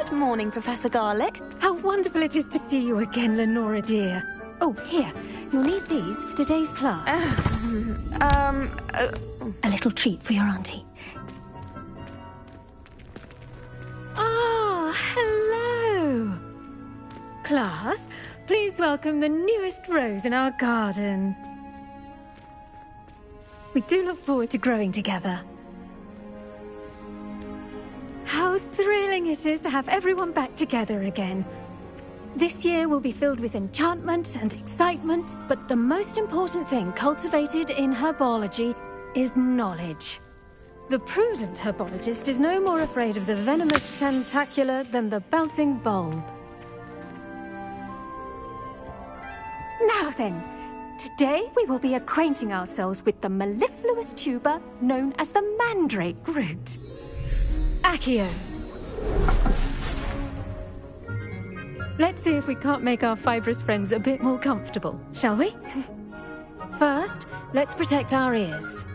Good morning, Professor Garlick. How wonderful it is to see you again, Lenora dear. Oh, here. You'll need these for today's class. A little treat for your auntie. Ah, hello. Class, please welcome the newest rose in our garden. We do look forward to growing together. How thrilling it is to have everyone back together again. This year will be filled with enchantment and excitement, but the most important thing cultivated in herbology is knowledge. The prudent herbologist is no more afraid of the venomous tentacula than the bouncing bulb. Now then, today we will be acquainting ourselves with the mellifluous tuber known as the mandrake root. Accio. Let's see if we can't make our fibrous friends a bit more comfortable, shall we? First, let's protect our ears.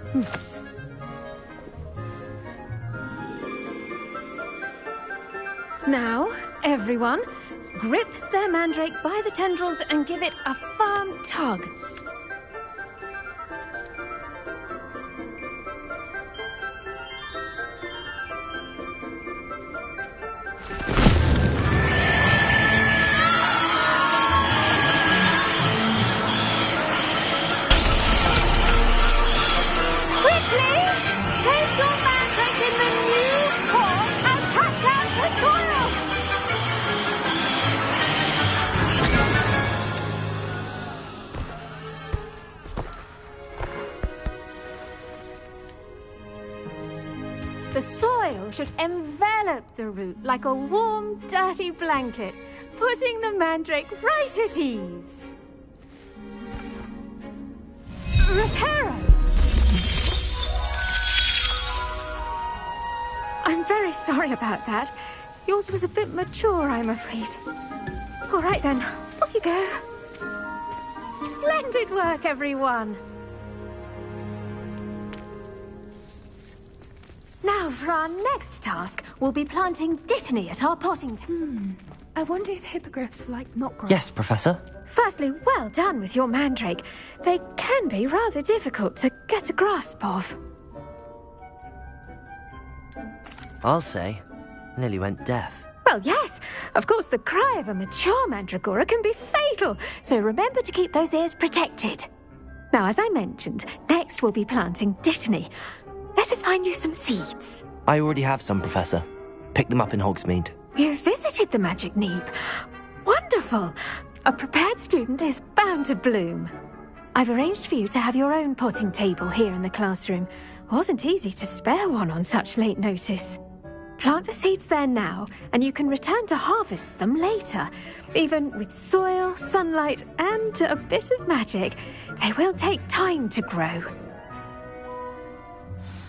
Now, everyone, grip their mandrake by the tendrils and give it a firm tug. The soil should envelop the root like a warm, dirty blanket, putting the mandrake right at ease. Reparo! I'm very sorry about that. Yours was a bit mature, I'm afraid. All right then, off you go. Splendid work, everyone. Now, for our next task, we'll be planting dittany at our potting table. I wonder if hippogriffs like knotgrass. Yes, Professor. Firstly, well done with your mandrake. They can be rather difficult to get a grasp of. I'll say. Nearly went deaf. Well, yes. Of course, the cry of a mature mandragora can be fatal, so remember to keep those ears protected. Now, as I mentioned, next we'll be planting dittany. Let us find you some seeds. I already have some, Professor. Picked them up in Hogsmeade. You visited the Magic Neep. Wonderful. A prepared student is bound to bloom. I've arranged for you to have your own potting table here in the classroom. Wasn't easy to spare one on such late notice. Plant the seeds there now, and you can return to harvest them later. Even with soil, sunlight, and a bit of magic, they will take time to grow.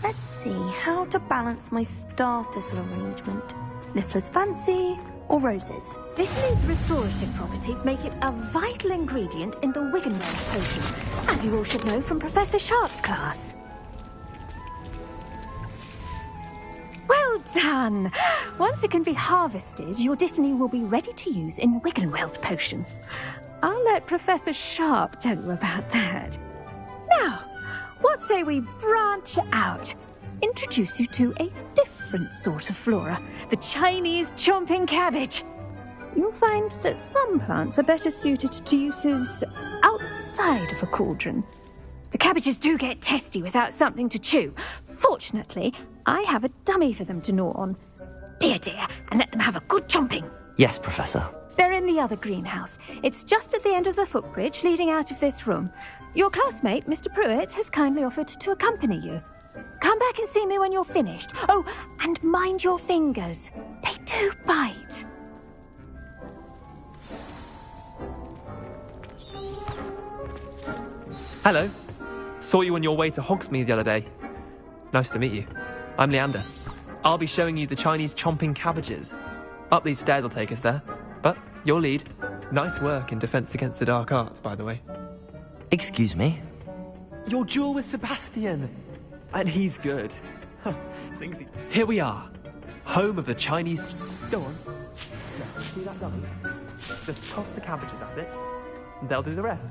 Let's see how to balance my star thistle arrangement. Niffler's fancy or roses? Dittany's restorative properties make it a vital ingredient in the Wiggenweld potion, as you all should know from Professor Sharp's class. Well done! Once it can be harvested, your dittany will be ready to use in Wiggenweld potion. I'll let Professor Sharp tell you about that. Now, what say we branch out? Introduce you to a different sort of flora, the Chinese chomping cabbage. You'll find that some plants are better suited to uses outside of a cauldron. The cabbages do get testy without something to chew. Fortunately, I have a dummy for them to gnaw on. Be a dear and let them have a good chomping. Yes, Professor. They're in the other greenhouse. It's just at the end of the footbridge leading out of this room. Your classmate, Mr. Pruitt, has kindly offered to accompany you. Come back and see me when you're finished. Oh, and mind your fingers. They do bite. Hello. Saw you on your way to Hogsmeade the other day. Nice to meet you. I'm Leander. I'll be showing you the Chinese chomping cabbages. Up these stairs will take us there. But your lead. Nice work in Defense Against the Dark Arts, by the way. Excuse me? Your duel with Sebastian. And he's good. Here we are. Home of the Chinese... Go on. See that dummy? Just toss the cabbages at it, and they'll do the rest.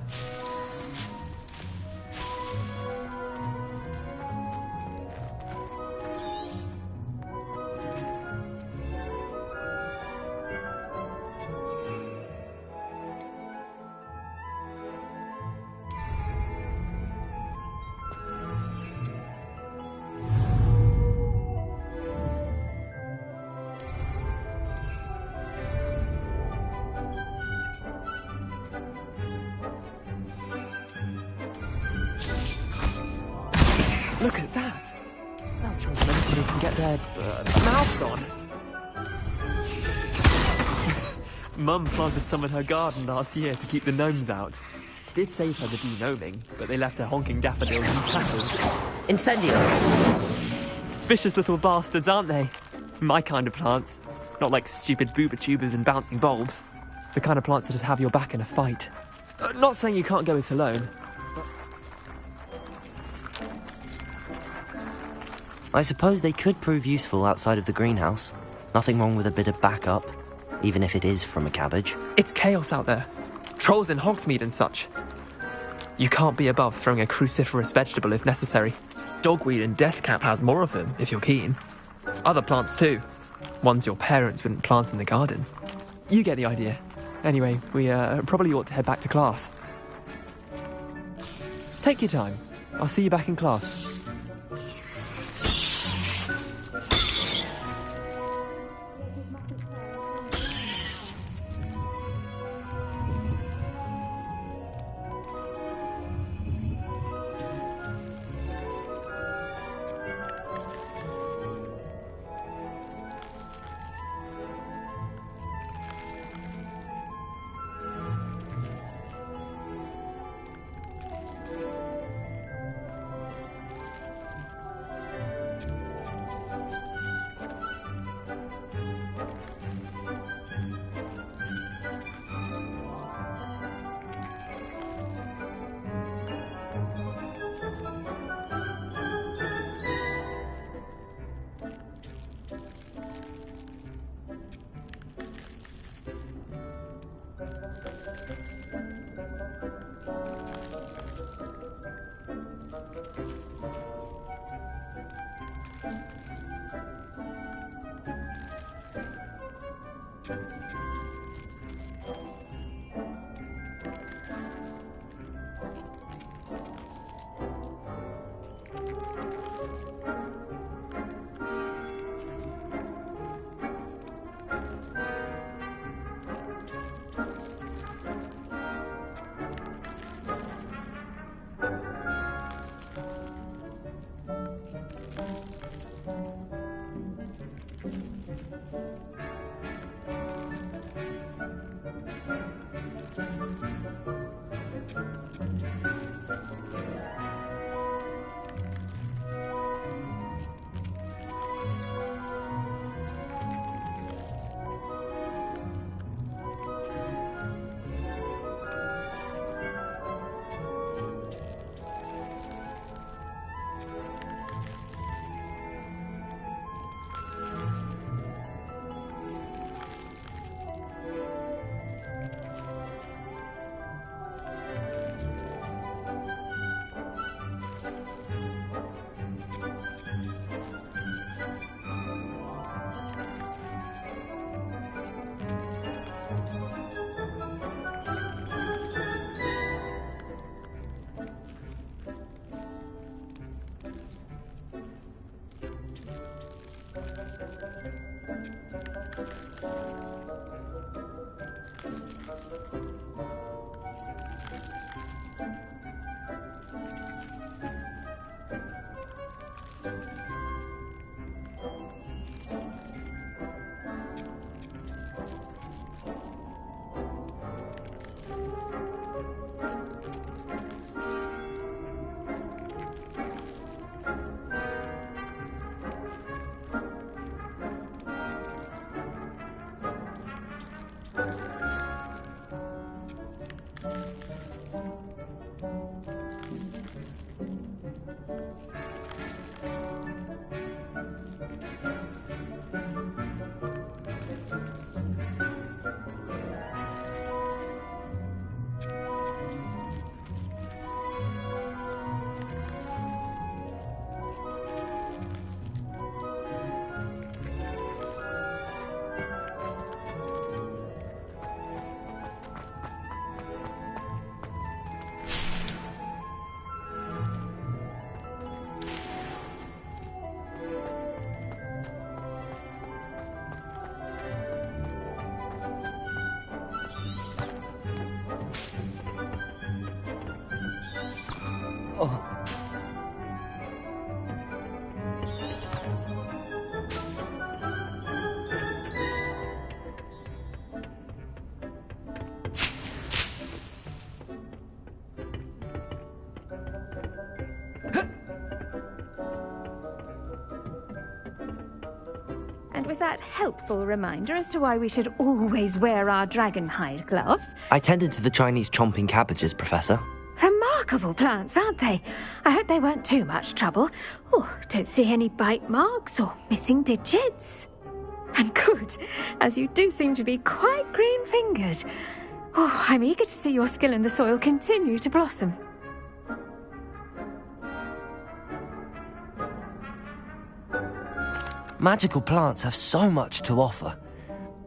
Look at that! They'll chomp on anything who can get their mouths on. Mum planted some in her garden last year to keep the gnomes out. Did save her the de-gnoming, but they left her honking daffodils in tatters. Incendio! Vicious little bastards, aren't they? My kind of plants. Not like stupid booba tubers and bouncing bulbs. The kind of plants that just have your back in a fight. Not saying you can't go it alone. I suppose they could prove useful outside of the greenhouse. Nothing wrong with a bit of backup, even if it is from a cabbage. It's chaos out there. Trolls in Hogsmeade and such. You can't be above throwing a cruciferous vegetable if necessary. Dogweed and deathcap has more of them, if you're keen. Other plants too. Ones your parents wouldn't plant in the garden. You get the idea. Anyway, we probably ought to head back to class. Take your time. I'll see you back in class. that helpful reminder as to why we should always wear our dragonhide gloves. I tended to the Chinese chomping cabbages, Professor. Remarkable plants, aren't they? I hope they weren't too much trouble. Oh, don't see any bite marks or missing digits. And good, as you do seem to be quite green-fingered. Oh, I'm eager to see your skill in the soil continue to blossom. Magical plants have so much to offer.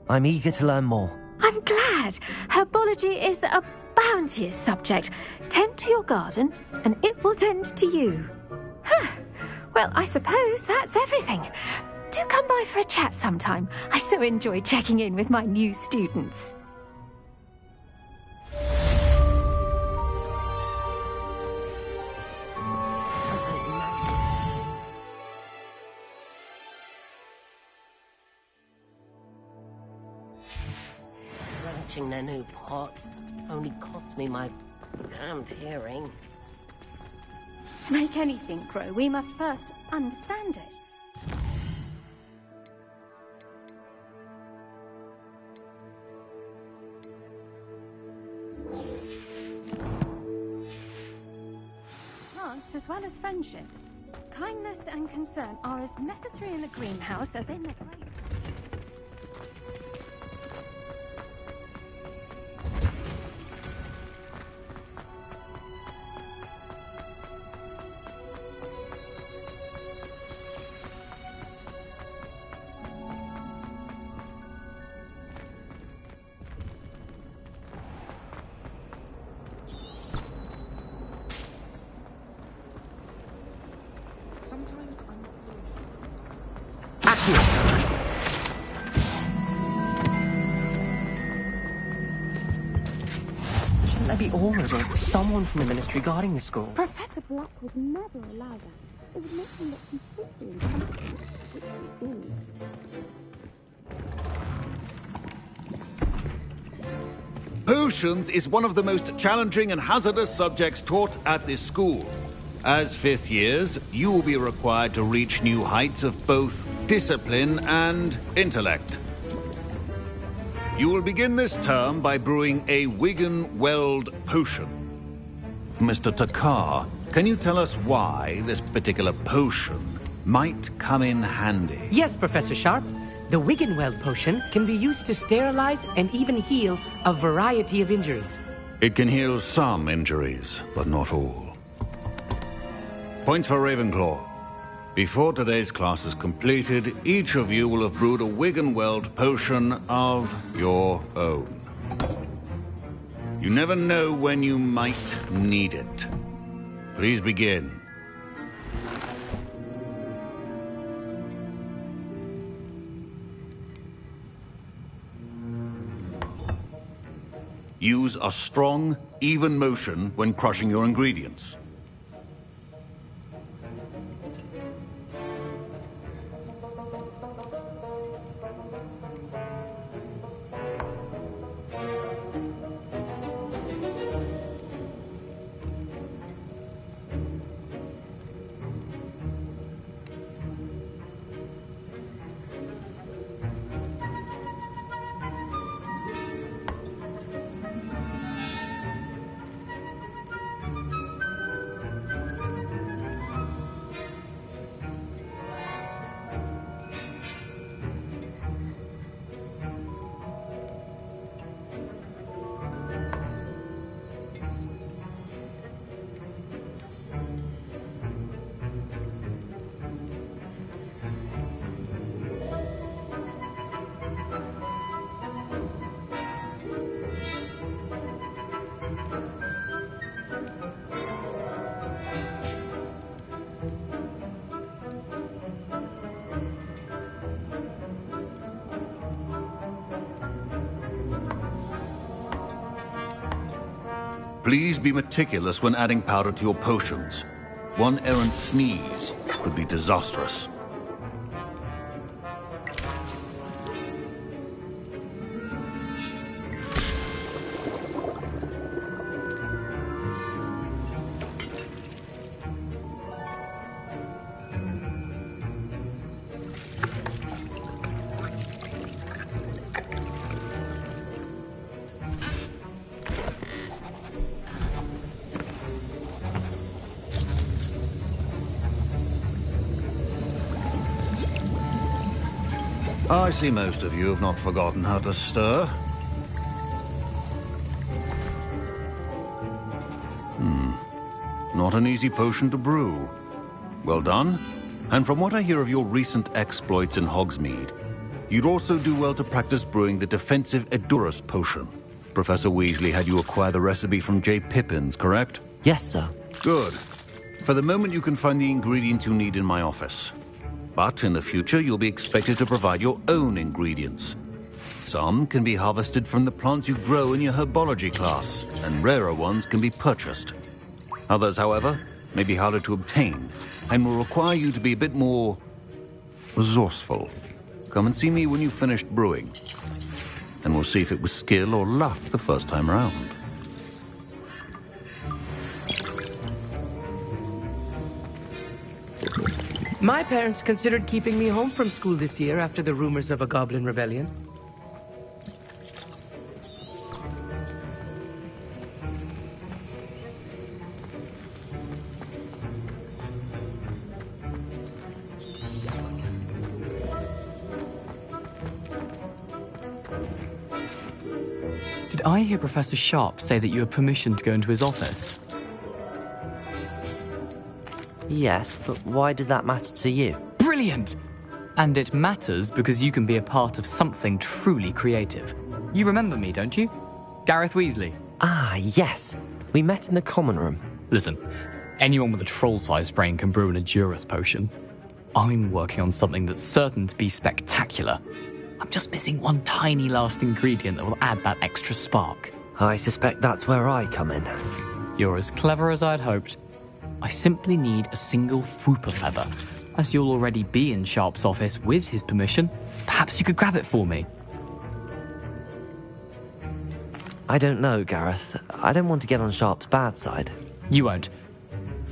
I'm eager to learn more. I'm glad. Herbology is a bounteous subject. Tend to your garden, and it will tend to you. Well, I suppose that's everything. Do come by for a chat sometime. I so enjoy checking in with my new students. Scratching their new pots only cost me my damned hearing. To make anything grow, we must first understand it. Plants as well as friendships. Kindness and concern are as necessary in the greenhouse as in the grain. Shouldn't there be aurors or someone from the ministry guarding the school? Professor Black would never allow that. It would make him look completely incompetent, which he is. Potions is one of the most challenging and hazardous subjects taught at this school. As fifth years, you will be required to reach new heights of both discipline and intellect. You will begin this term by brewing a Wiggenweld potion. Mr. Takar, can you tell us why this particular potion might come in handy? Yes, Professor Sharp. The Wiggenweld potion can be used to sterilize and even heal a variety of injuries. It can heal some injuries, but not all. Points for Ravenclaw. Before today's class is completed, each of you will have brewed a Wiggenweld potion of your own. You never know when you might need it. Please begin. Use a strong, even motion when crushing your ingredients. Please be meticulous when adding powder to your potions. One errant sneeze could be disastrous. I see most of you have not forgotten how to stir. Not an easy potion to brew. Well done. And from what I hear of your recent exploits in Hogsmeade, you'd also do well to practice brewing the defensive Edurus potion. Professor Weasley had you acquire the recipe from J. Pippins, correct? Yes, sir. Good. For the moment, you can find the ingredients you need in my office. But in the future, you'll be expected to provide your own ingredients. Some can be harvested from the plants you grow in your herbology class, and rarer ones can be purchased. Others, however, may be harder to obtain, and will require you to be a bit more resourceful. Come and see me when you've finished brewing, and we'll see if it was skill or luck the first time around. My parents considered keeping me home from school this year after the rumors of a goblin rebellion. Did I hear Professor Sharp say that you have permission to go into his office? Yes, but why does that matter to you? Brilliant! And it matters because you can be a part of something truly creative. You remember me, don't you? Gareth Weasley. Ah, yes. We met in the common room. Listen, anyone with a troll-sized brain can brew an Edurus potion. I'm working on something that's certain to be spectacular. I'm just missing one tiny last ingredient that will add that extra spark. I suspect that's where I come in. You're as clever as I'd hoped. I simply need a single Fwooper feather. As you'll already be in Sharp's office with his permission, perhaps you could grab it for me. I don't know, Gareth. I don't want to get on Sharp's bad side. You won't.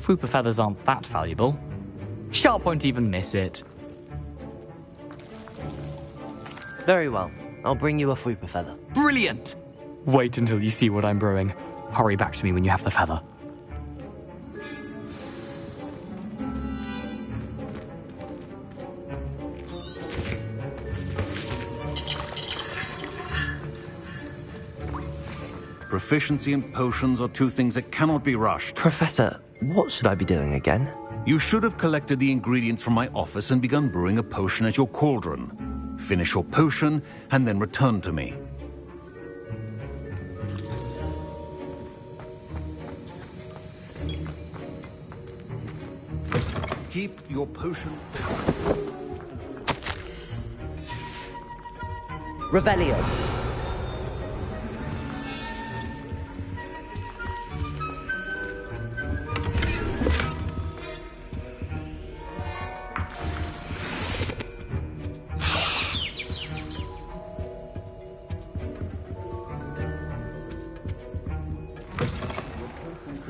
Fwooper feathers aren't that valuable. Sharp won't even miss it. Very well. I'll bring you a Fwooper feather. Brilliant! Wait until you see what I'm brewing. Hurry back to me when you have the feather. Proficiency and potions are two things that cannot be rushed. Professor, what should I be doing again? You should have collected the ingredients from my office and begun brewing a potion at your cauldron. Finish your potion, and then return to me. Keep your potion. Revelio.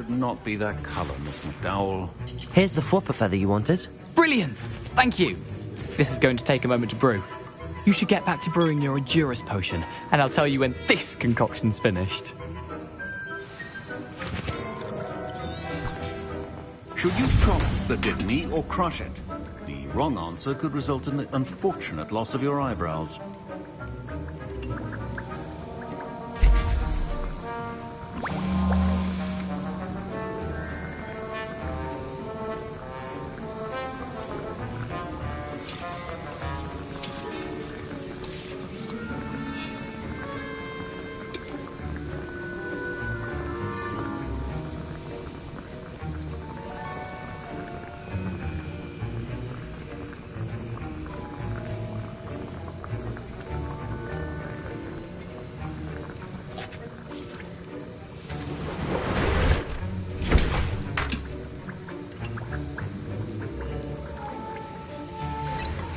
Not be that color, Miss McDowell. Here's the Fwooper feather you wanted. Brilliant! Thank you! This is going to take a moment to brew. You should get back to brewing your Edurus potion, and I'll tell you when this concoction's finished. Should you chop the Dittany or crush it? The wrong answer could result in the unfortunate loss of your eyebrows.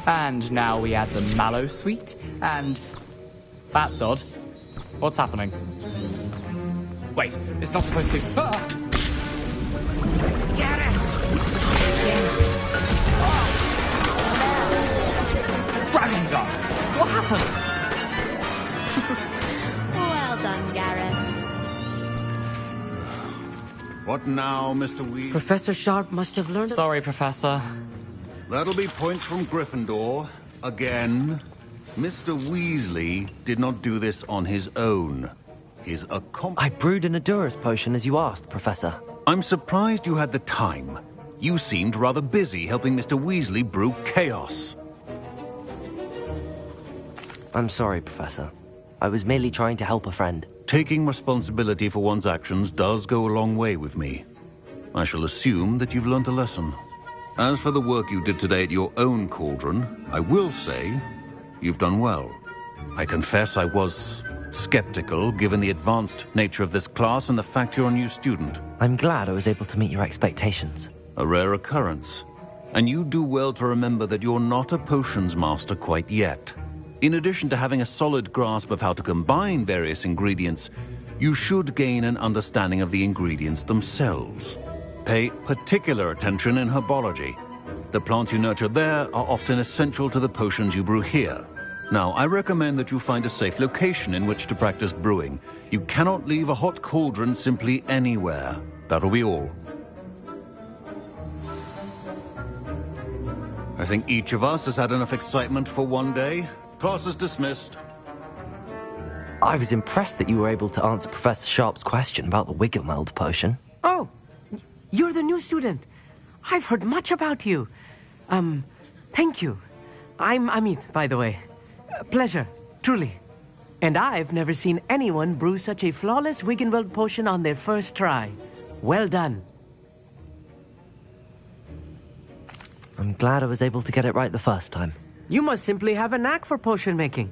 And now we add the mallow sweet, and... That's odd. What's happening? Wait, it's not supposed to... Ah! Get it! Dragon Dog! What happened? Well done, Gareth. What now, Mr. Weed? Professor Sharp must have learned... Sorry, Professor. That'll be points from Gryffindor. Again. Mr. Weasley did not do this on his own. His I brewed an Adurus potion as you asked, Professor. I'm surprised you had the time. You seemed rather busy helping Mr. Weasley brew chaos. I'm sorry, Professor. I was merely trying to help a friend. Taking responsibility for one's actions does go a long way with me. I shall assume that you've learnt a lesson. As for the work you did today at your own cauldron, I will say you've done well. I confess I was skeptical, given the advanced nature of this class and the fact you're a new student. I'm glad I was able to meet your expectations. A rare occurrence. And you do well to remember that you're not a potions master quite yet. In addition to having a solid grasp of how to combine various ingredients, you should gain an understanding of the ingredients themselves. Pay particular attention in herbology. The plants you nurture there are often essential to the potions you brew here. Now, I recommend that you find a safe location in which to practice brewing. You cannot leave a hot cauldron simply anywhere. That'll be all. I think each of us has had enough excitement for one day. Class is dismissed. I was impressed that you were able to answer Professor Sharp's question about the Wiggenweld potion. Oh, you're the new student. I've heard much about you. Thank you. I'm Amit, by the way. Pleasure, truly. And I've never seen anyone brew such a flawless Wiggenweld potion on their first try. Well done. I'm glad I was able to get it right the first time. You must simply have a knack for potion making.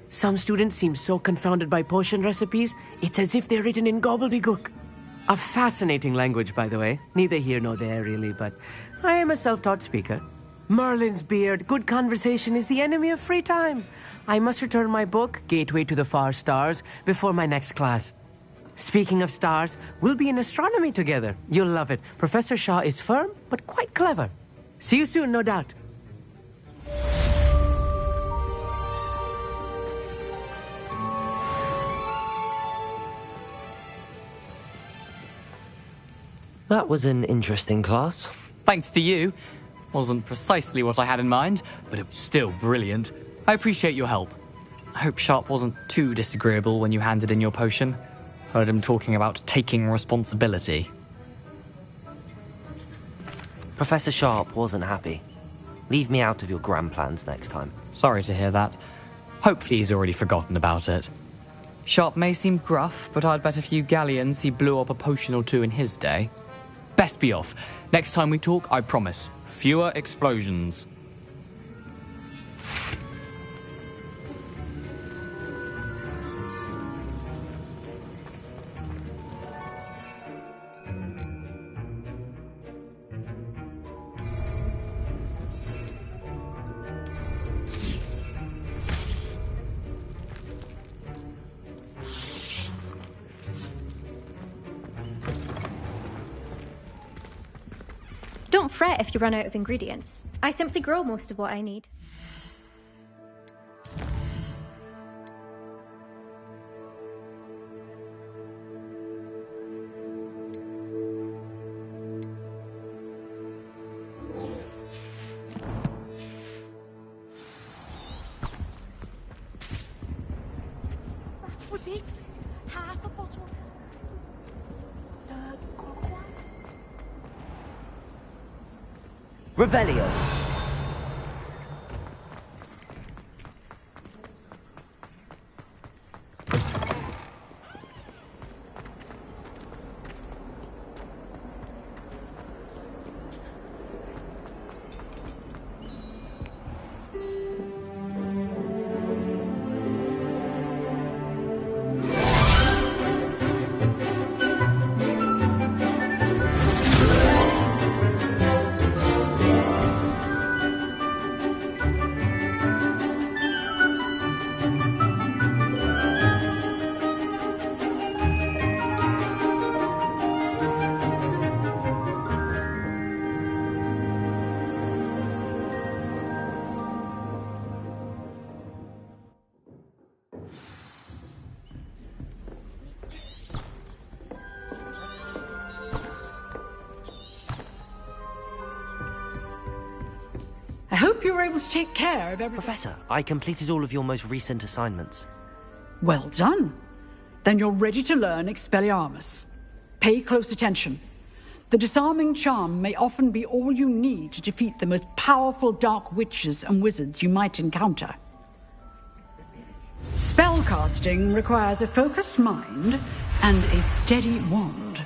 Some students seem so confounded by potion recipes, it's as if they're written in gobbledygook. A fascinating language, by the way. Neither here nor there, really, but I am a self-taught speaker. Merlin's beard, good conversation is the enemy of free time. I must return my book, Gateway to the Far Stars, before my next class. Speaking of stars, we'll be in astronomy together. You'll love it. Professor Shaw is firm, but quite clever. See you soon, no doubt. That was an interesting class. Thanks to you. Wasn't precisely what I had in mind, but it was still brilliant. I appreciate your help. I hope Sharp wasn't too disagreeable when you handed in your potion. Heard him talking about taking responsibility. Professor Sharp wasn't happy. Leave me out of your grand plans next time. Sorry to hear that. Hopefully he's already forgotten about it. Sharp may seem gruff, but I'd bet a few galleons he blew up a potion or two in his day. Best be off. Next time we talk, I promise, fewer explosions. Don't fret if you run out of ingredients. I simply grow most of what I need. That was it. Half a bottle. Revelio. able to take care of everything. Professor, I completed all of your most recent assignments. Well done. Then you're ready to learn Expelliarmus. Pay close attention. The disarming charm may often be all you need to defeat the most powerful dark witches and wizards you might encounter. Spellcasting requires a focused mind and a steady wand.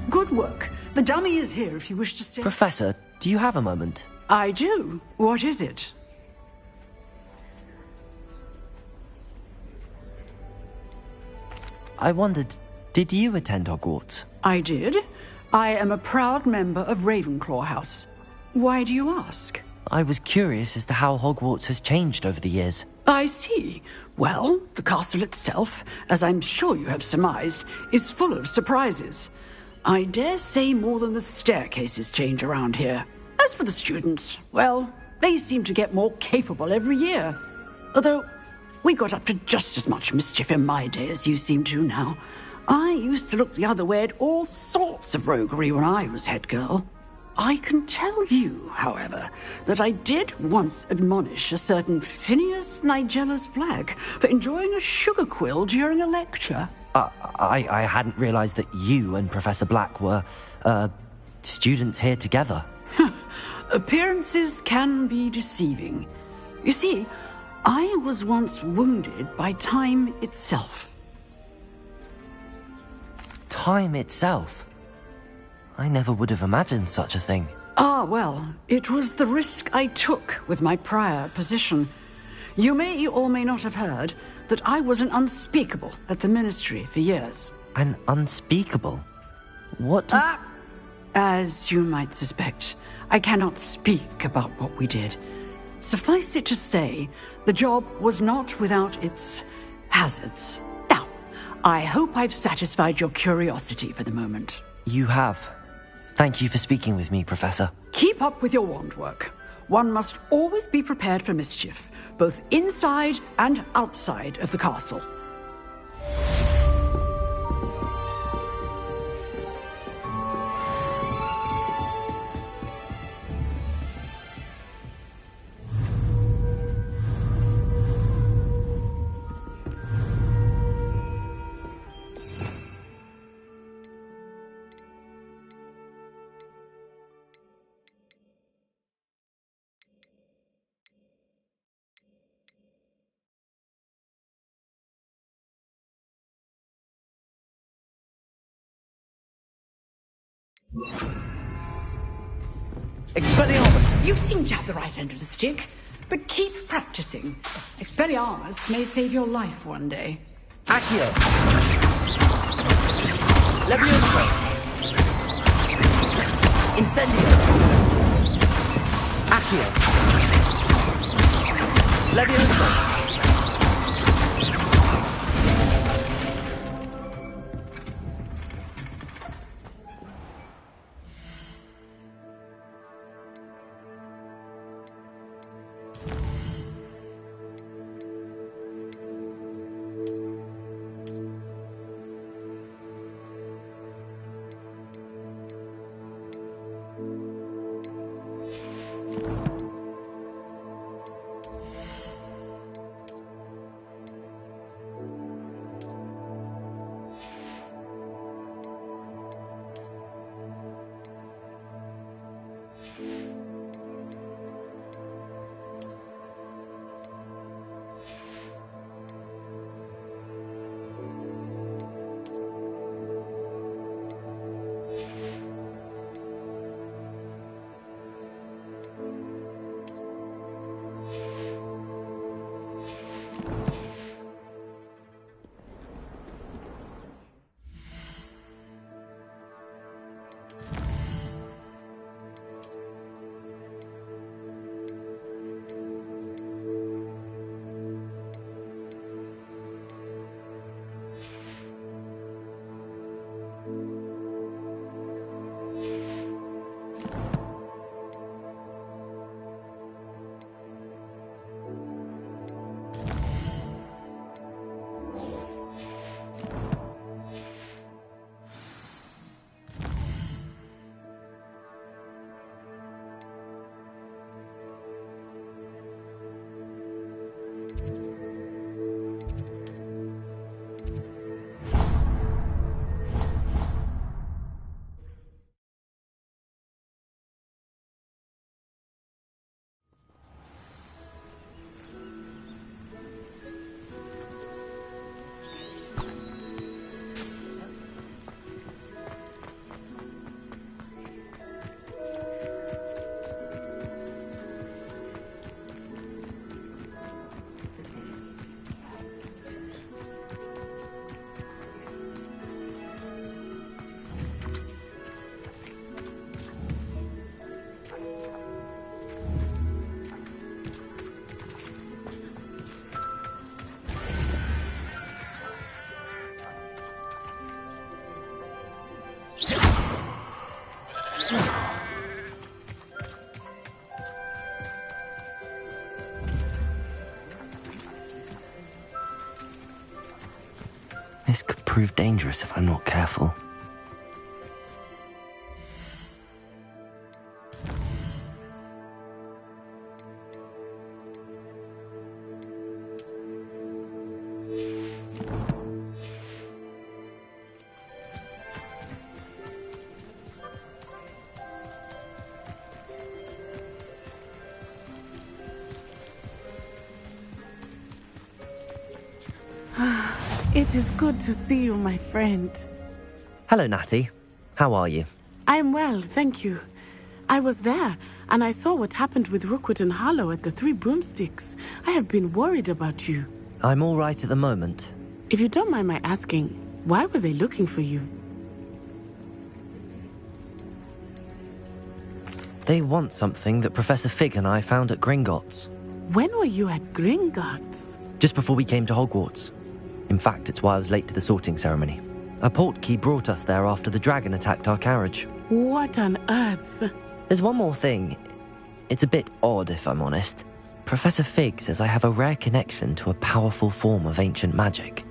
Good work. The dummy is here if you wish to stay. Professor, do you have a moment? I do. What is it? I wondered, did you attend Hogwarts? I did. I am a proud member of Ravenclaw House. Why do you ask? I was curious as to how Hogwarts has changed over the years. I see. Well, the castle itself, as I'm sure you have surmised, is full of surprises. I dare say more than the staircases change around here. As for the students, well, they seem to get more capable every year. Although, we got up to just as much mischief in my day as you seem to now. I used to look the other way at all sorts of roguery when I was head girl. I can tell you, however, that I did once admonish a certain Phineas Nigellus Black for enjoying a sugar quill during a lecture. I hadn't realized that you and Professor Black were, students here together. Appearances can be deceiving. You see, I was once wounded by time itself. Time itself? I never would have imagined such a thing. Ah, well, it was the risk I took with my prior position. You may or may not have heard that I was an unspeakable at the Ministry for years. An unspeakable? What does... As you might suspect, I cannot speak about what we did. Suffice it to say, the job was not without its hazards. Now, I hope I've satisfied your curiosity for the moment. You have. Thank you for speaking with me, Professor. Keep up with your wand work. One must always be prepared for mischief, both inside and outside of the castle. Expelliarmus! You seem to have the right end of the stick, but keep practicing. Expelliarmus may save your life one day. Accio! Levioso! Incendio! Accio! Levioso! This could prove dangerous if I'm not careful. It is good to see you, my friend. Hello, Natty. How are you? I am well, thank you. I was there, and I saw what happened with Rookwood and Harlow at the Three Broomsticks. I have been worried about you. I'm all right at the moment. If you don't mind my asking, why were they looking for you? They want something that Professor Fig and I found at Gringotts. When were you at Gringotts? Just before we came to Hogwarts. In fact, it's why I was late to the sorting ceremony. A portkey brought us there after the dragon attacked our carriage. What on earth? There's one more thing. It's a bit odd, if I'm honest. Professor Fig says I have a rare connection to a powerful form of ancient magic.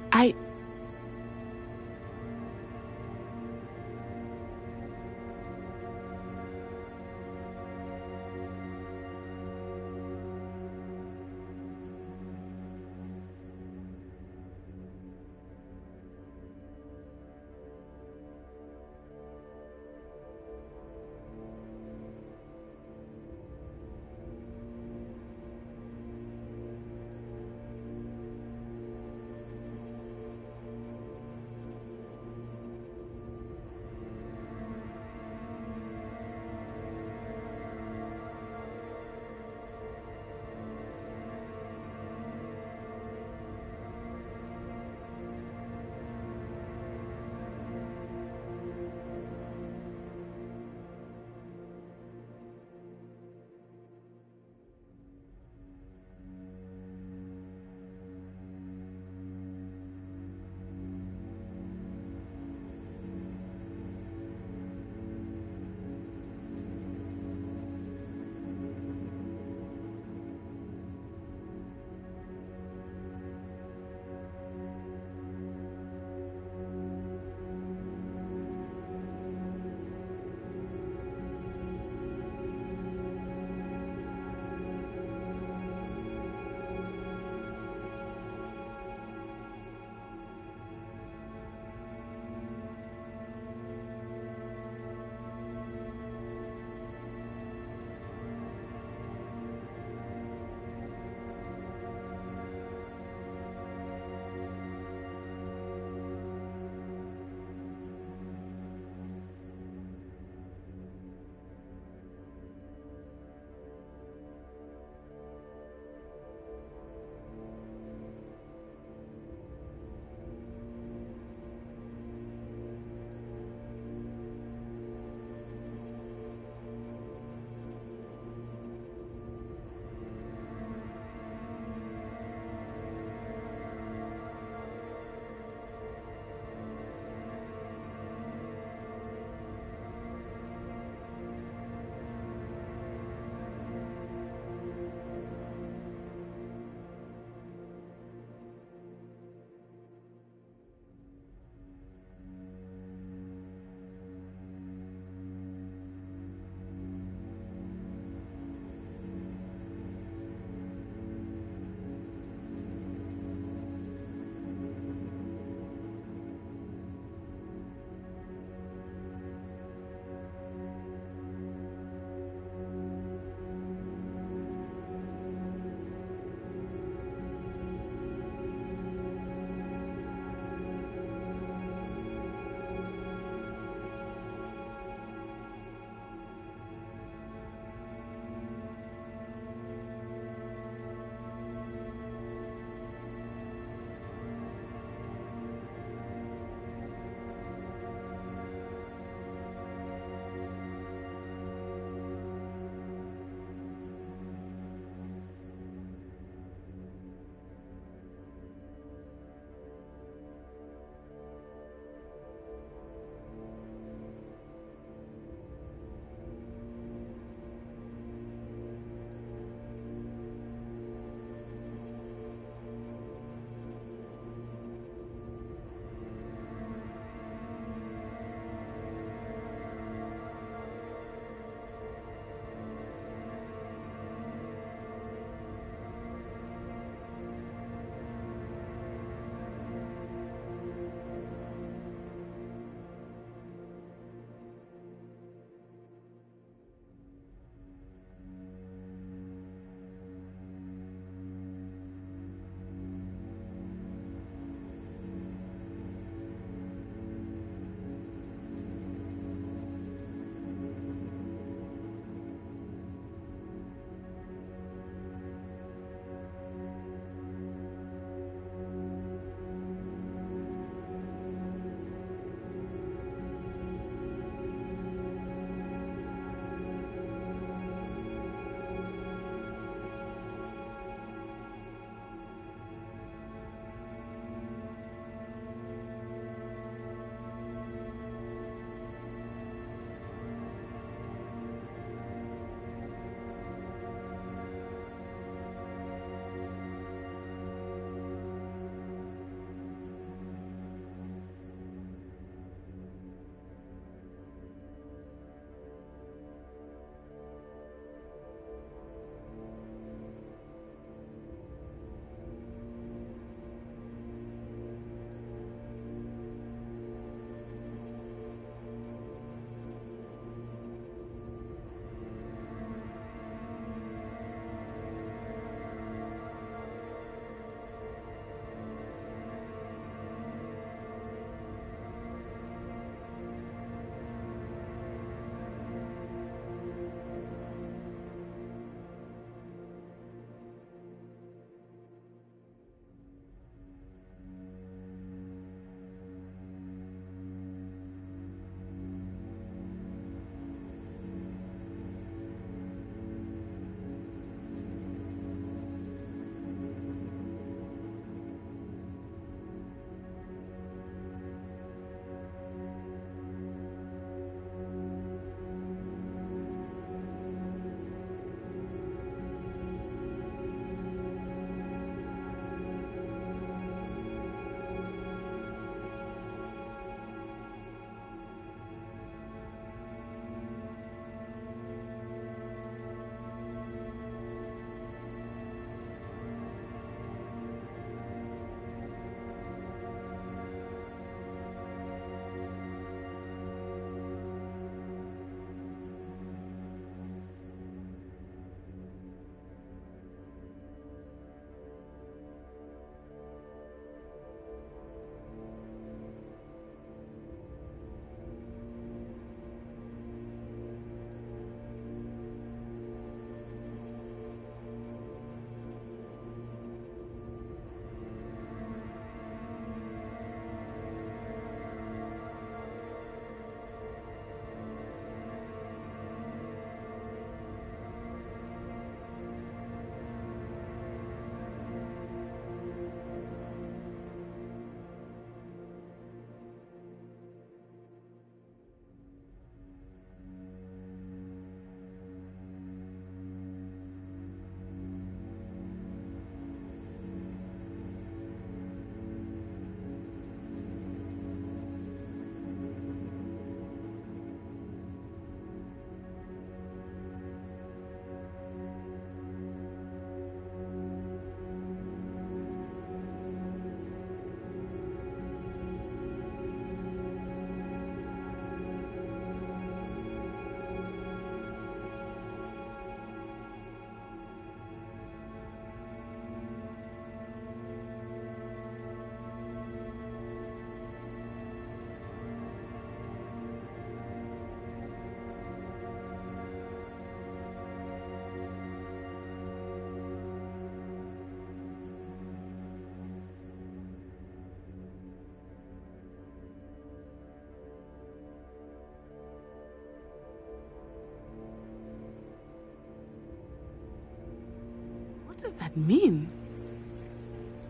does that mean?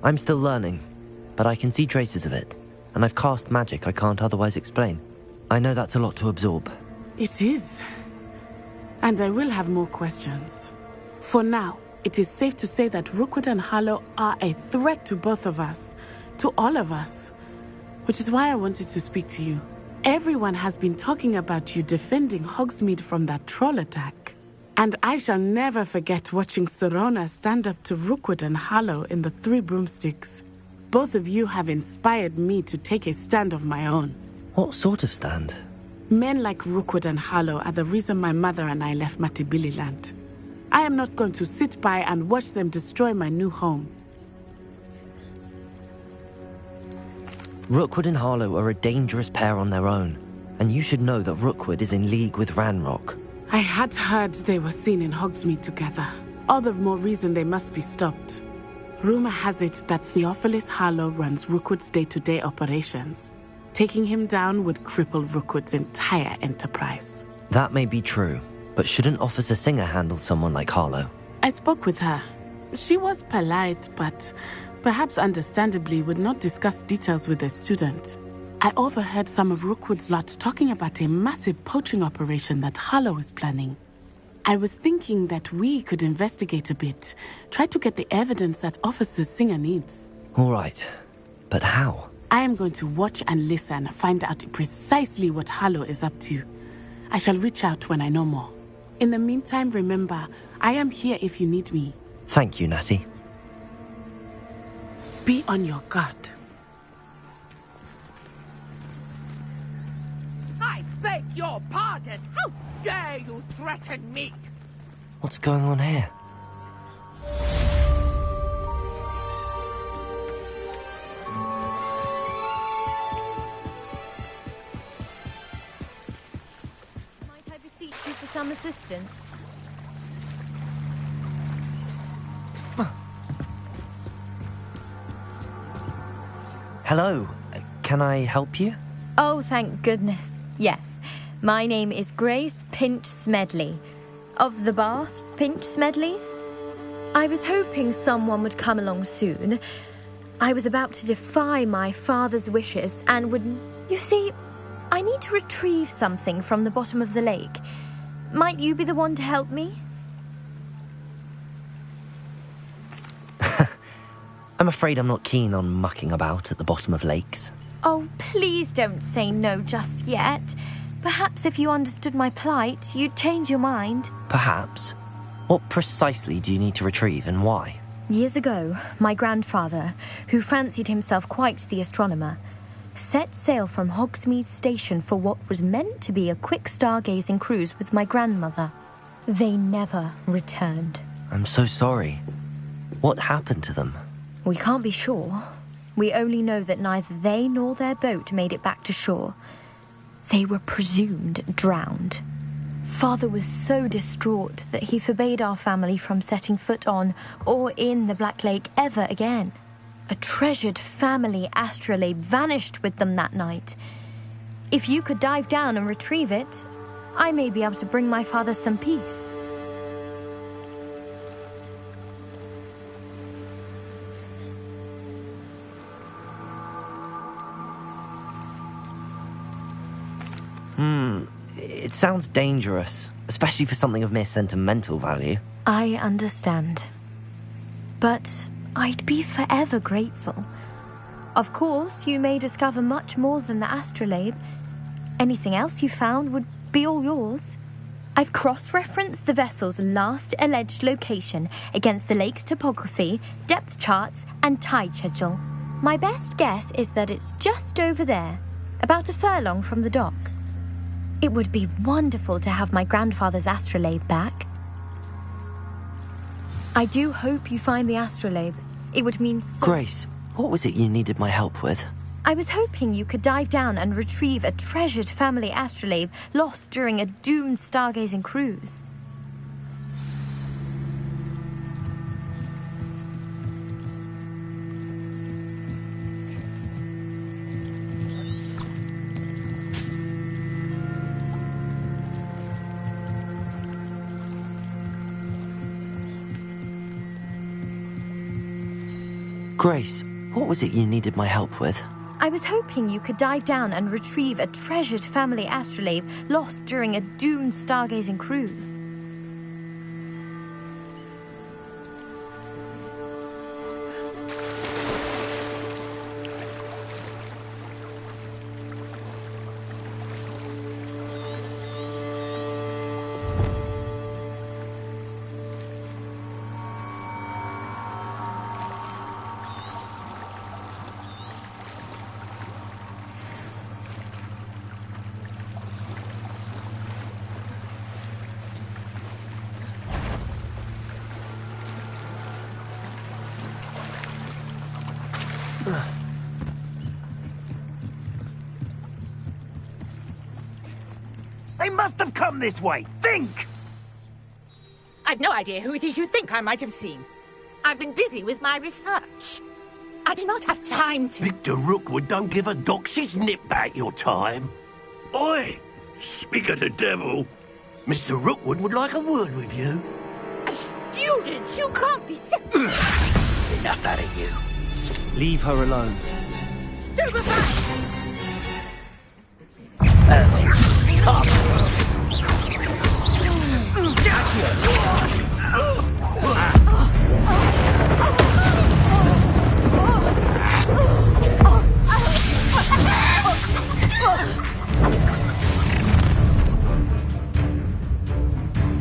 I'm still learning, but I can see traces of it, and I've cast magic I can't otherwise explain. I know that's a lot to absorb. It is. And I will have more questions. For now, it is safe to say that Rookwood and Harlow are a threat to both of us, to all of us. Which is why I wanted to speak to you. Everyone has been talking about you defending Hogsmeade from that troll attack. And I shall never forget watching Sirona stand up to Rookwood and Harlow in the Three Broomsticks. Both of you have inspired me to take a stand of my own. What sort of stand? Men like Rookwood and Harlow are the reason my mother and I left Matabeleland. I am not going to sit by and watch them destroy my new home. Rookwood and Harlow are a dangerous pair on their own, and you should know that Rookwood is in league with Ranrock. I had heard they were seen in Hogsmeade together. All the more reason they must be stopped. Rumor has it that Theophilus Harlow runs Rookwood's day-to-day operations. Taking him down would cripple Rookwood's entire enterprise. That may be true, but shouldn't Officer Singer handle someone like Harlow? I spoke with her. She was polite, but perhaps understandably would not discuss details with a student. I overheard some of Rookwood's lot talking about a massive poaching operation that Harlow is planning. I was thinking that we could investigate a bit, try to get the evidence that Officer Singer needs. All right, but how? I am going to watch and listen, find out precisely what Harlow is up to. I shall reach out when I know more. In the meantime, remember, I am here if you need me. Thank you, Natty. Be on your guard. I beg your pardon! How dare you threaten me? What's going on here? Might I beseech you for some assistance? Hello, can I help you? Oh, thank goodness. Yes. My name is Grace Pinch Smedley, of the Bath Pinch Smedleys. I was hoping someone would come along soon. I was about to defy my father's wishes and would... You see, I need to retrieve something from the bottom of the lake. Might you be the one to help me? I'm afraid I'm not keen on mucking about at the bottom of lakes. Oh, please don't say no just yet. Perhaps if you understood my plight, you'd change your mind. Perhaps. What precisely do you need to retrieve and why? Years ago, my grandfather, who fancied himself quite the astronomer, set sail from Hogsmeade Station for what was meant to be a quick stargazing cruise with my grandmother. They never returned. I'm so sorry. What happened to them? We can't be sure. We only know that neither they nor their boat made it back to shore. They were presumed drowned. Father was so distraught that he forbade our family from setting foot on or in the Black Lake ever again. A treasured family astrolabe vanished with them that night. If you could dive down and retrieve it, I may be able to bring my father some peace. It sounds dangerous, especially for something of mere sentimental value. I understand. But I'd be forever grateful. Of course, you may discover much more than the astrolabe. Anything else you found would be all yours. I've cross-referenced the vessel's last alleged location against the lake's topography, depth charts, and tide schedule. My best guess is that it's just over there, about a furlong from the dock. It would be wonderful to have my grandfather's astrolabe back. I do hope you find the astrolabe. It would mean so... Grace, what was it you needed my help with? I was hoping you could dive down and retrieve a treasured family astrolabe lost during a doomed stargazing cruise. Grace, what was it you needed my help with? I was hoping you could dive down and retrieve a treasured family astrolabe lost during a doomed stargazing cruise. They must have come this way. Think! I've no idea who it is you think I might have seen. I've been busy with my research. I do not have time to... Victor Rookwood don't give a doxy's nip back your time. Oi! Speak of the devil. Mr. Rookwood would like a word with you. A student? You can't be... Enough out of you. Leave her alone. Stupefy! Tough!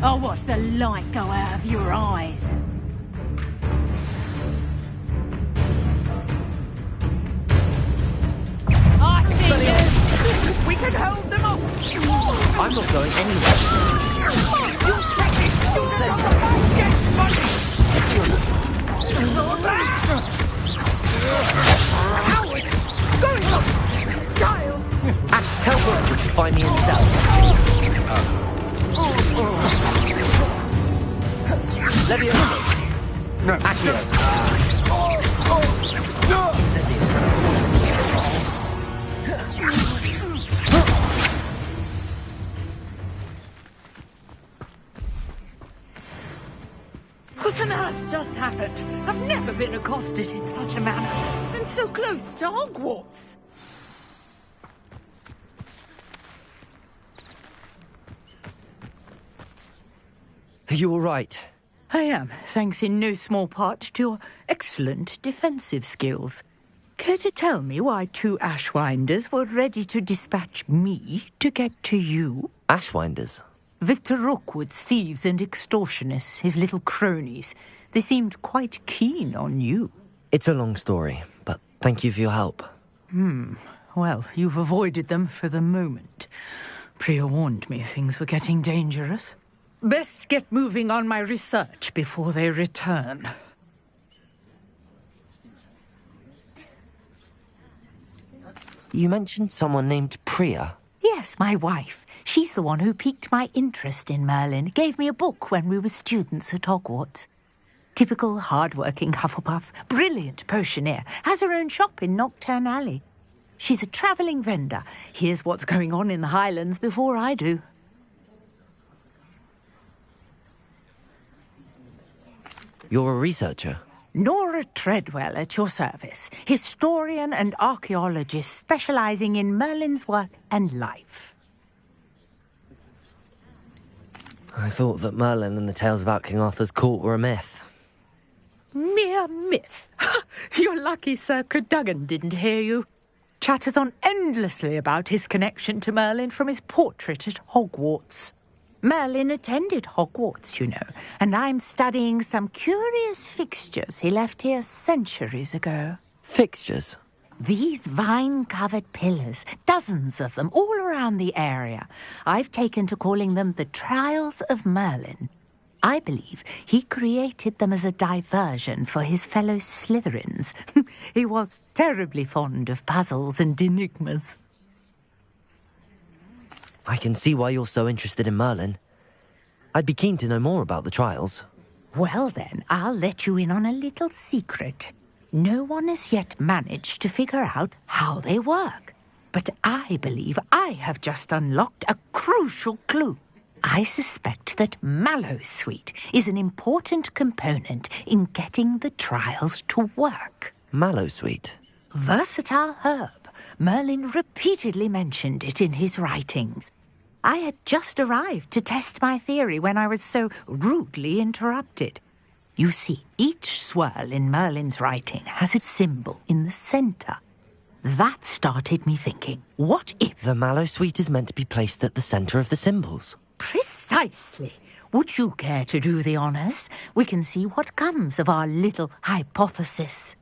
I'll watch the light go out of your eyes. I see you! We can hold them off! I'm not going anywhere. You take it! You let the ball get money! Howard! Going up! Child! Tell Rookwood to find me himself. Levioso. No. Accio. What on earth just happened? I've never been accosted in such a manner. And so close to Hogwarts. Are you all right? I am, thanks in no small part to your excellent defensive skills. Care to tell me why two Ashwinders were ready to dispatch me to get to you? Ashwinders? Victor Rookwood's thieves and extortionists, his little cronies. They seemed quite keen on you. It's a long story, but thank you for your help. Well, you've avoided them for the moment. Priya warned me things were getting dangerous. Best get moving on my research before they return. You mentioned someone named Priya. Yes, my wife. She's the one who piqued my interest in Merlin. Gave me a book when we were students at Hogwarts. Typical hard-working Hufflepuff. Brilliant potioneer. Has her own shop in Knockturn Alley. She's a travelling vendor. Hears what's going on in the Highlands before I do. You're a researcher? Nora Treadwell at your service. Historian and archaeologist specialising in Merlin's work and life. I thought that Merlin and the tales about King Arthur's court were a myth. Mere myth. You're lucky Sir Cadogan didn't hear you. Chatters on endlessly about his connection to Merlin from his portrait at Hogwarts. Merlin attended Hogwarts, you know, and I'm studying some curious fixtures he left here centuries ago. Fixtures? These vine-covered pillars, dozens of them, all around the area. I've taken to calling them the Trials of Merlin. I believe he created them as a diversion for his fellow Slytherins. He was terribly fond of puzzles and enigmas. I can see why you're so interested in Merlin. I'd be keen to know more about the trials. Well then, I'll let you in on a little secret. No one has yet managed to figure out how they work. But I believe I have just unlocked a crucial clue. I suspect that Mallowsweet is an important component in getting the trials to work. Mallowsweet. Versatile herb. Merlin repeatedly mentioned it in his writings. I had just arrived to test my theory when I was so rudely interrupted. You see, each swirl in Merlin's writing has its symbol in the center. That started me thinking, what if... The Mallowsweet is meant to be placed at the center of the symbols. Precisely. Would you care to do the honors? We can see what comes of our little hypothesis.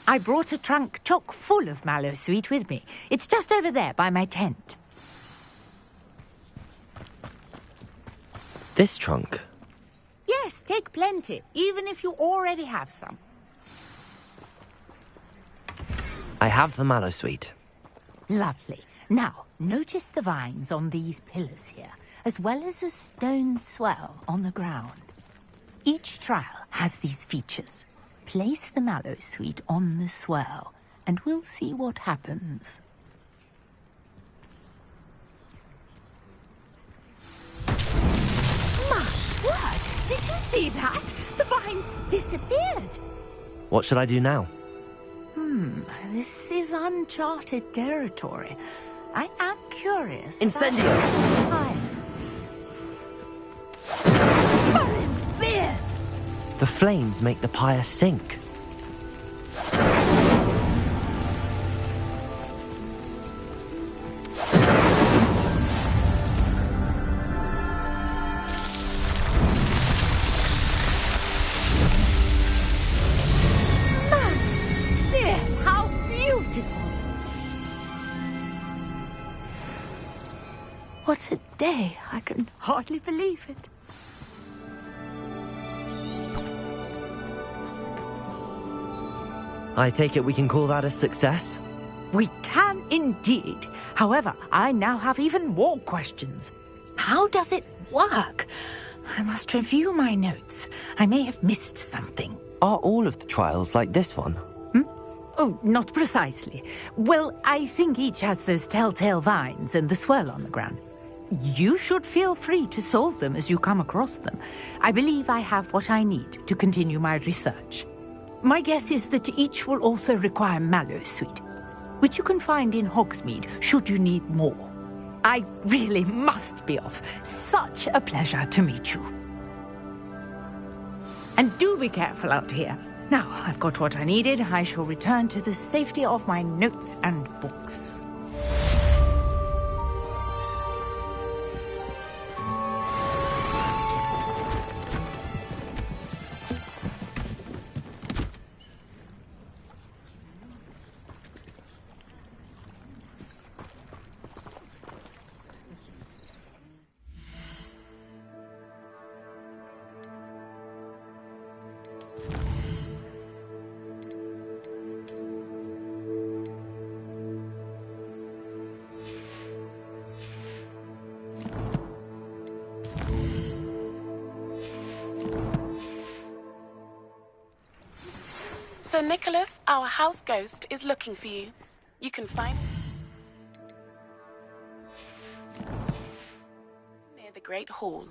I brought a trunk chock full of Mallowsweet with me. It's just over there by my tent. This trunk? Yes, take plenty, even if you already have some. I have the Mallowsweet. Lovely. Now, notice the vines on these pillars here, as well as a stone swell on the ground. Each trial has these features. Place the Mallowsweet on the swell, and we'll see what happens. My word! Did you see that? The vines disappeared! What should I do now? This is uncharted territory. I am curious. Incendio! Fires. Merlin's beard! The flames make the pyre sink. What a day! I can hardly believe it. I take it we can call that a success? We can indeed. However, I now have even more questions. How does it work? I must review my notes. I may have missed something. Are all of the trials like this one? Oh, not precisely. Well, I think each has those telltale vines and the swirl on the ground. You should feel free to solve them as you come across them. I believe I have what I need to continue my research. My guess is that each will also require Mallowsweet, which you can find in Hogsmeade should you need more. I really must be off. Such a pleasure to meet you. And do be careful out here. Now, I've got what I needed. I shall return to the safety of my notes and books. Sir Nicholas, our house ghost, is looking for you. You can find him near the Great Hall.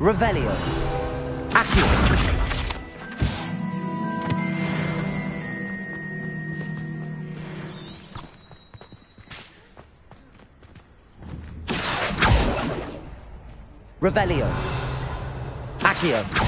Revelio. Accio. Revelio. Accio.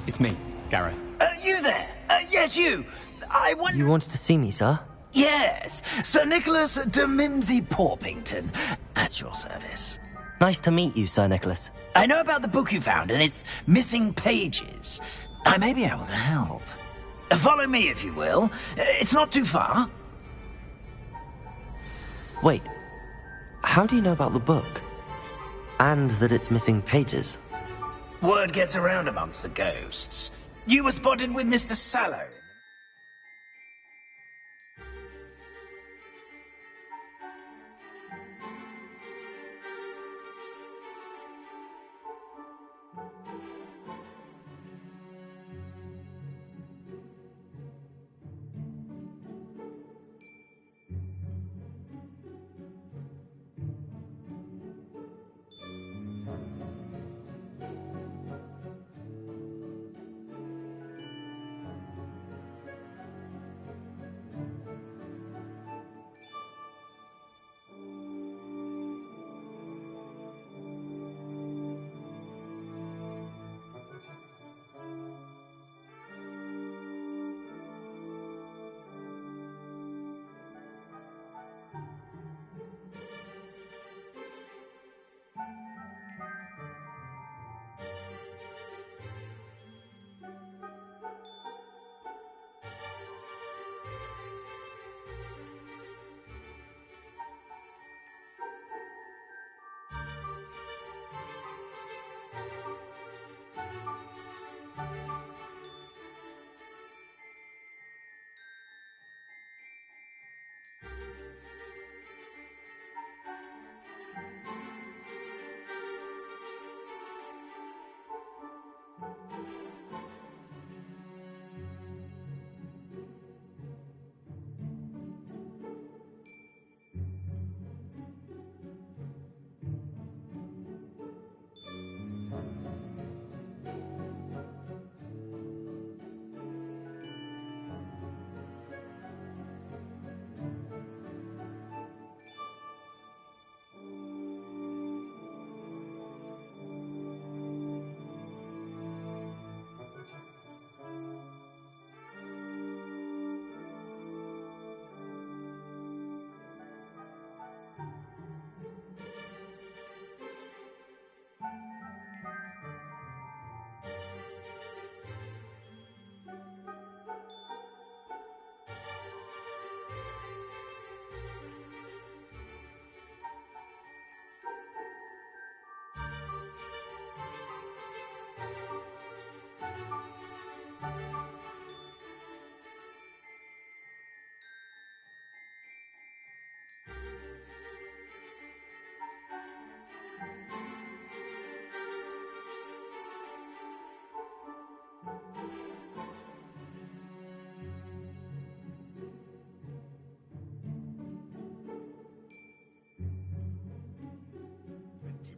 It's me, Gareth. You there? Yes, you. I want... You wanted to see me, sir? Yes, Sir Nicholas de Mimsy Porpington, at your service. Nice to meet you, Sir Nicholas. I know about the book you found and its missing pages. I may be able to help. Follow me, if you will. It's not too far. Wait, how do you know about the book? And that it's missing pages? Word gets around amongst the ghosts. You were spotted with Mr. Sallow.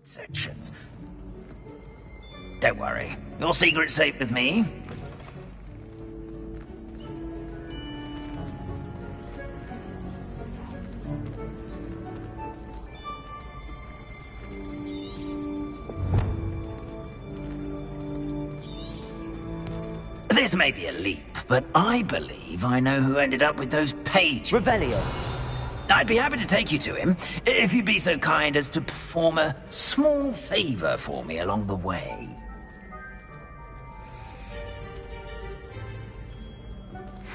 section. Don't worry, your secret's safe with me. This may be a leap, but I believe I know who ended up with those pages. Revelio. I'd be happy to take you to him, if you'd be so kind as to perform a small favor for me along the way.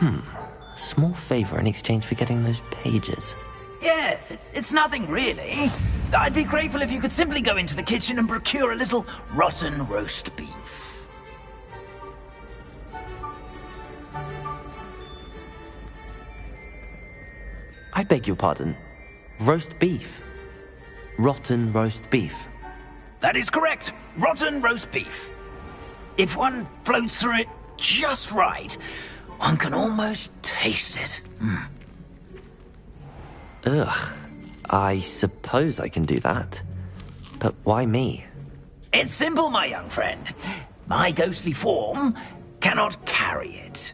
A small favor in exchange for getting those pages. Yes, it's nothing really. I'd be grateful if you could simply go into the kitchen and procure a little rotten roast beef. I beg your pardon. Roast beef. Rotten roast beef. That is correct. Rotten roast beef. If one floats through it just right, one can almost taste it. Ugh. I suppose I can do that. But why me? It's simple, my young friend. My ghostly form cannot carry it.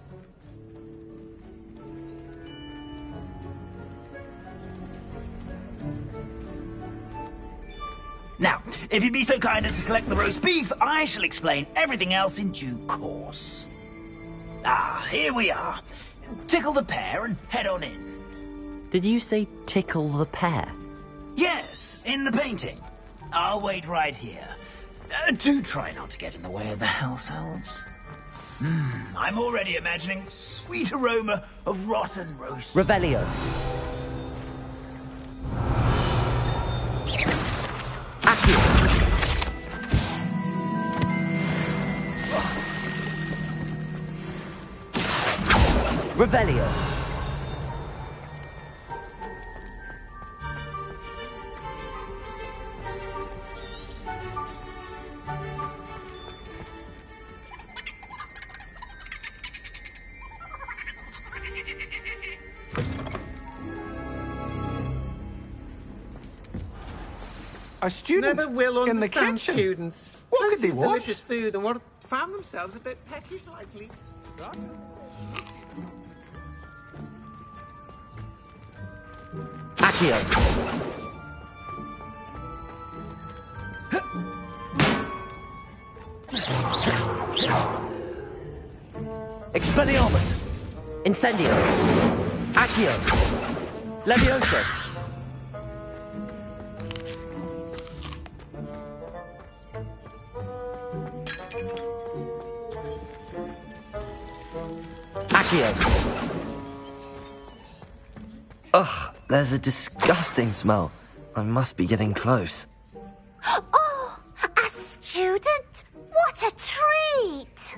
Now, if you'd be so kind as to collect the roast beef, I shall explain everything else in due course. Ah, here we are. Tickle the pear and head on in. Did you say tickle the pear? Yes, in the painting. I'll wait right here. Do try not to get in the way of the house elves. I'm already imagining the sweet aroma of rotten roast. Revelio. Revelio. A student never will in the understand kitchen. students. What could Plenty they of want? delicious food and what found themselves a bit peckish likely. Accio. Expelliarmus. Incendio. Accio. Levioso. Accio. Ugh, there's a disgusting smell. I must be getting close. Oh, a student? What a treat!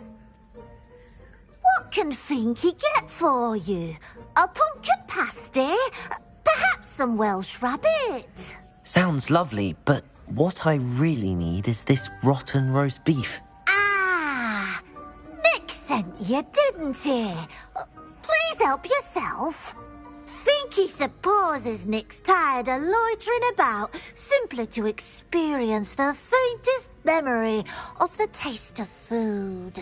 What can Finky get for you? A pumpkin pasty? Perhaps some Welsh rabbit? Sounds lovely, but what I really need is this rotten roast beef. Ah, Nick sent you, didn't he? Please help yourself. Finky supposes Nick's tired of loitering about simply to experience the faintest memory of the taste of food.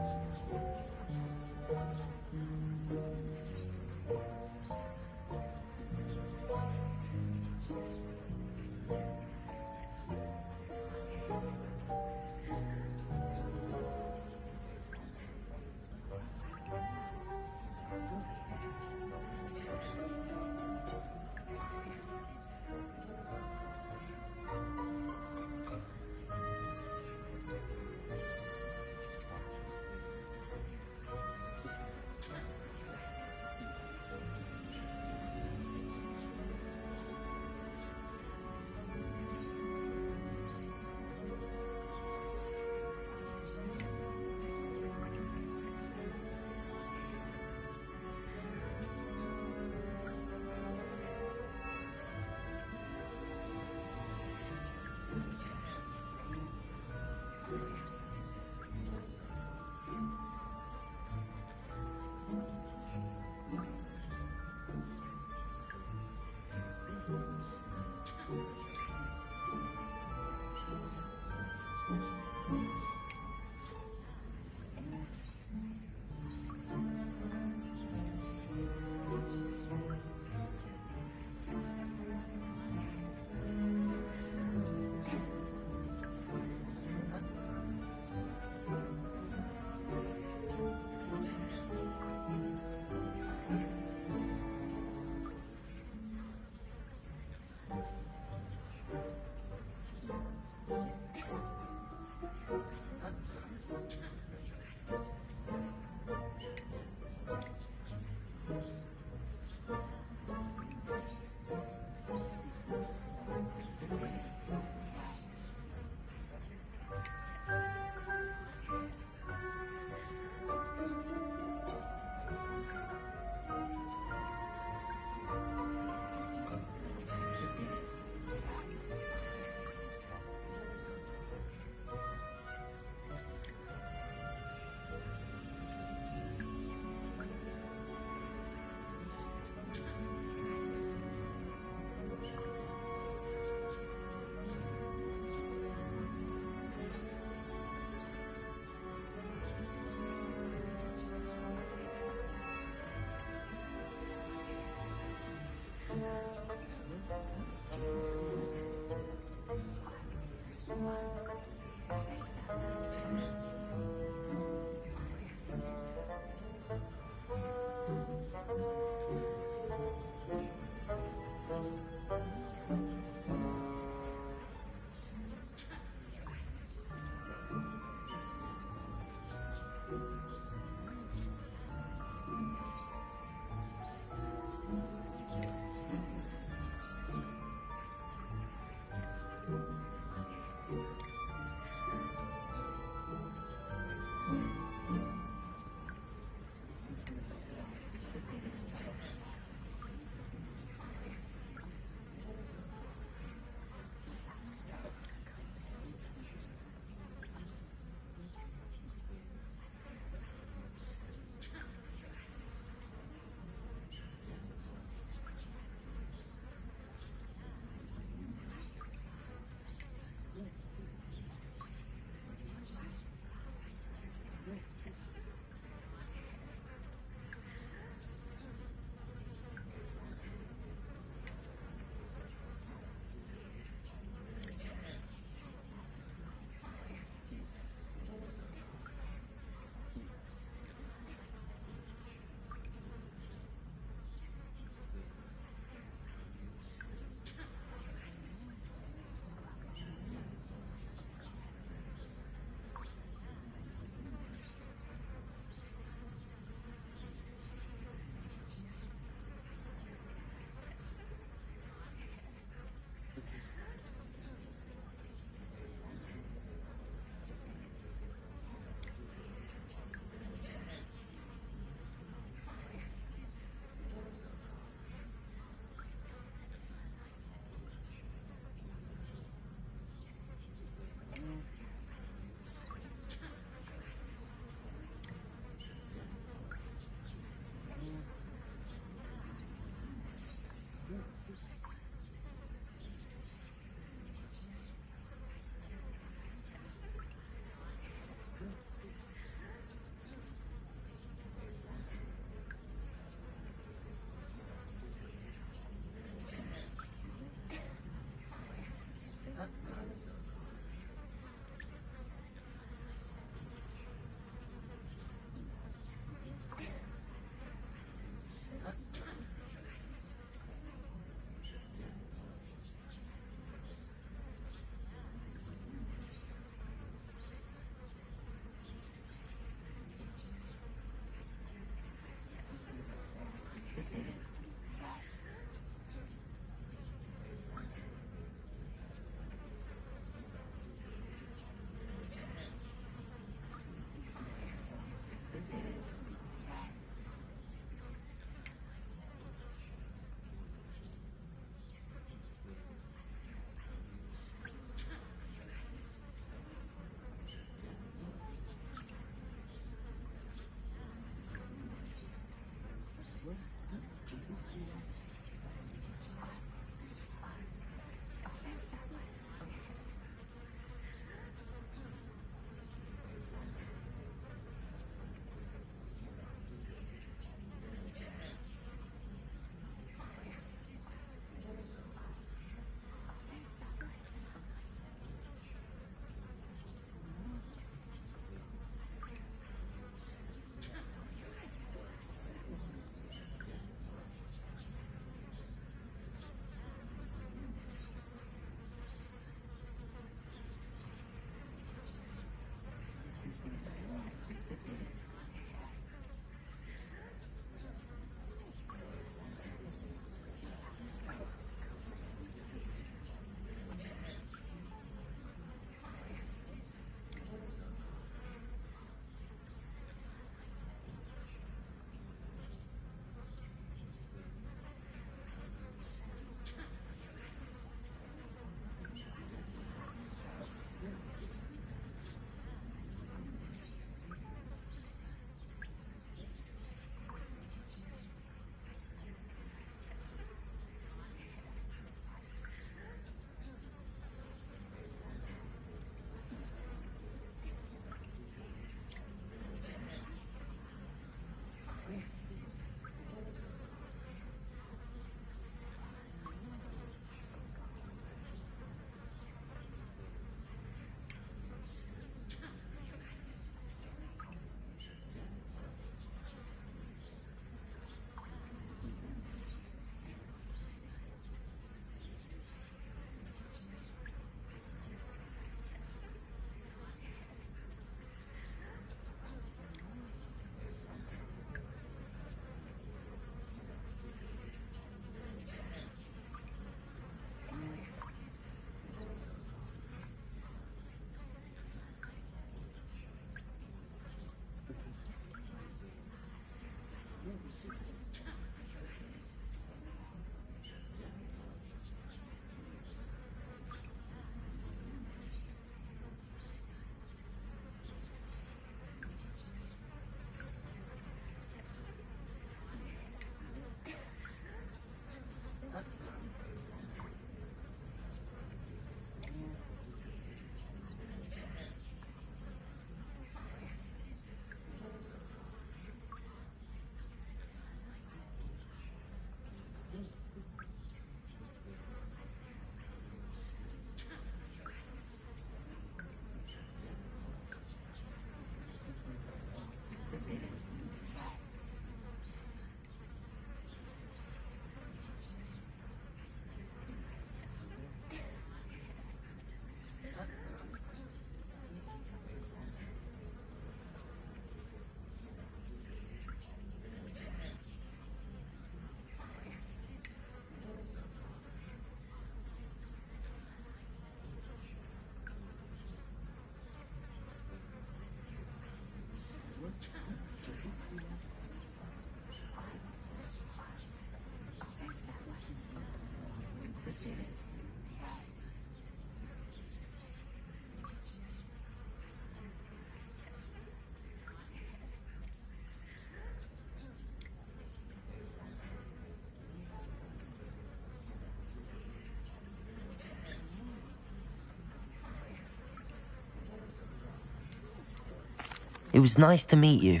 It was nice to meet you.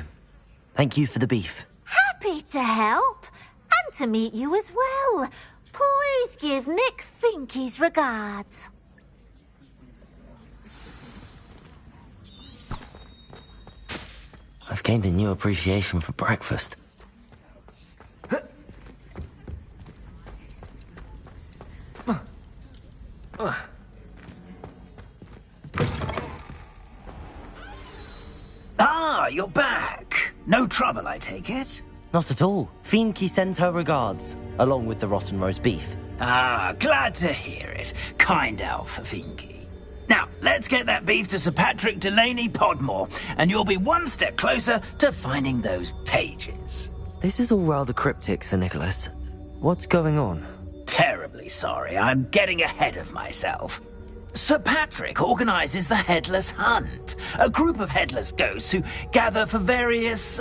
Thank you for the beef. Happy to help. And to meet you as well. Please give Nick Finky's regards. I've gained a new appreciation for breakfast. Ah, you're back. No trouble, I take it? Not at all. Finky sends her regards, along with the rotten roast beef. Ah, glad to hear it. Kind Al for Finky. Now, let's get that beef to Sir Patrick Delaney Podmore, and you'll be one step closer to finding those pages. This is all rather cryptic, Sir Nicholas. What's going on? Terribly sorry, I'm getting ahead of myself. Sir Patrick organises the Headless Hunt, a group of headless ghosts who gather for various,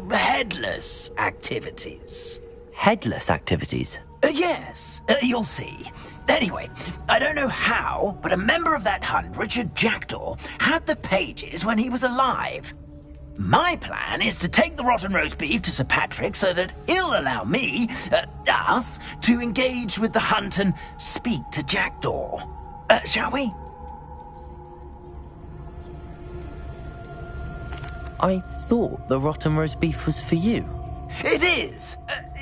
headless activities. Headless activities? Yes, you'll see. Anyway, I don't know how, but a member of that hunt, Richard Jackdaw, had the pages when he was alive. My plan is to take the rotten roast beef to Sir Patrick so that he'll allow me, us, to engage with the hunt and speak to Jackdaw. Shall we? I thought the rotten roast beef was for you. It is,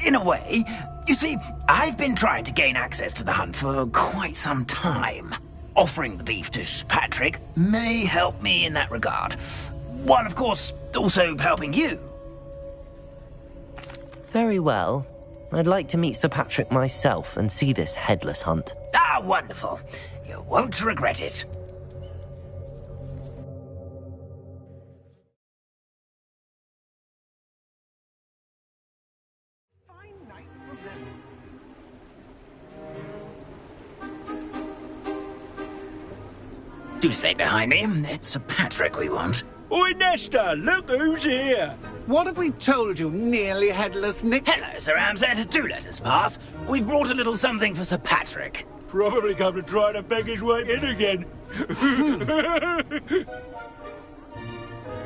in a way. You see, I've been trying to gain access to the hunt for quite some time. Offering the beef to Sir Patrick may help me in that regard. One, of course, also helping you. Very well. I'd like to meet Sir Patrick myself and see this headless hunt. Ah, wonderful. You won't regret it. Do stay behind me. It's Sir Patrick we want. Oi, Nesta, look who's here. What have we told you, nearly headless Nick? Hello, Sir Ramsay. Do let us pass. We've brought a little something for Sir Patrick. Probably come to try to beg his way in again.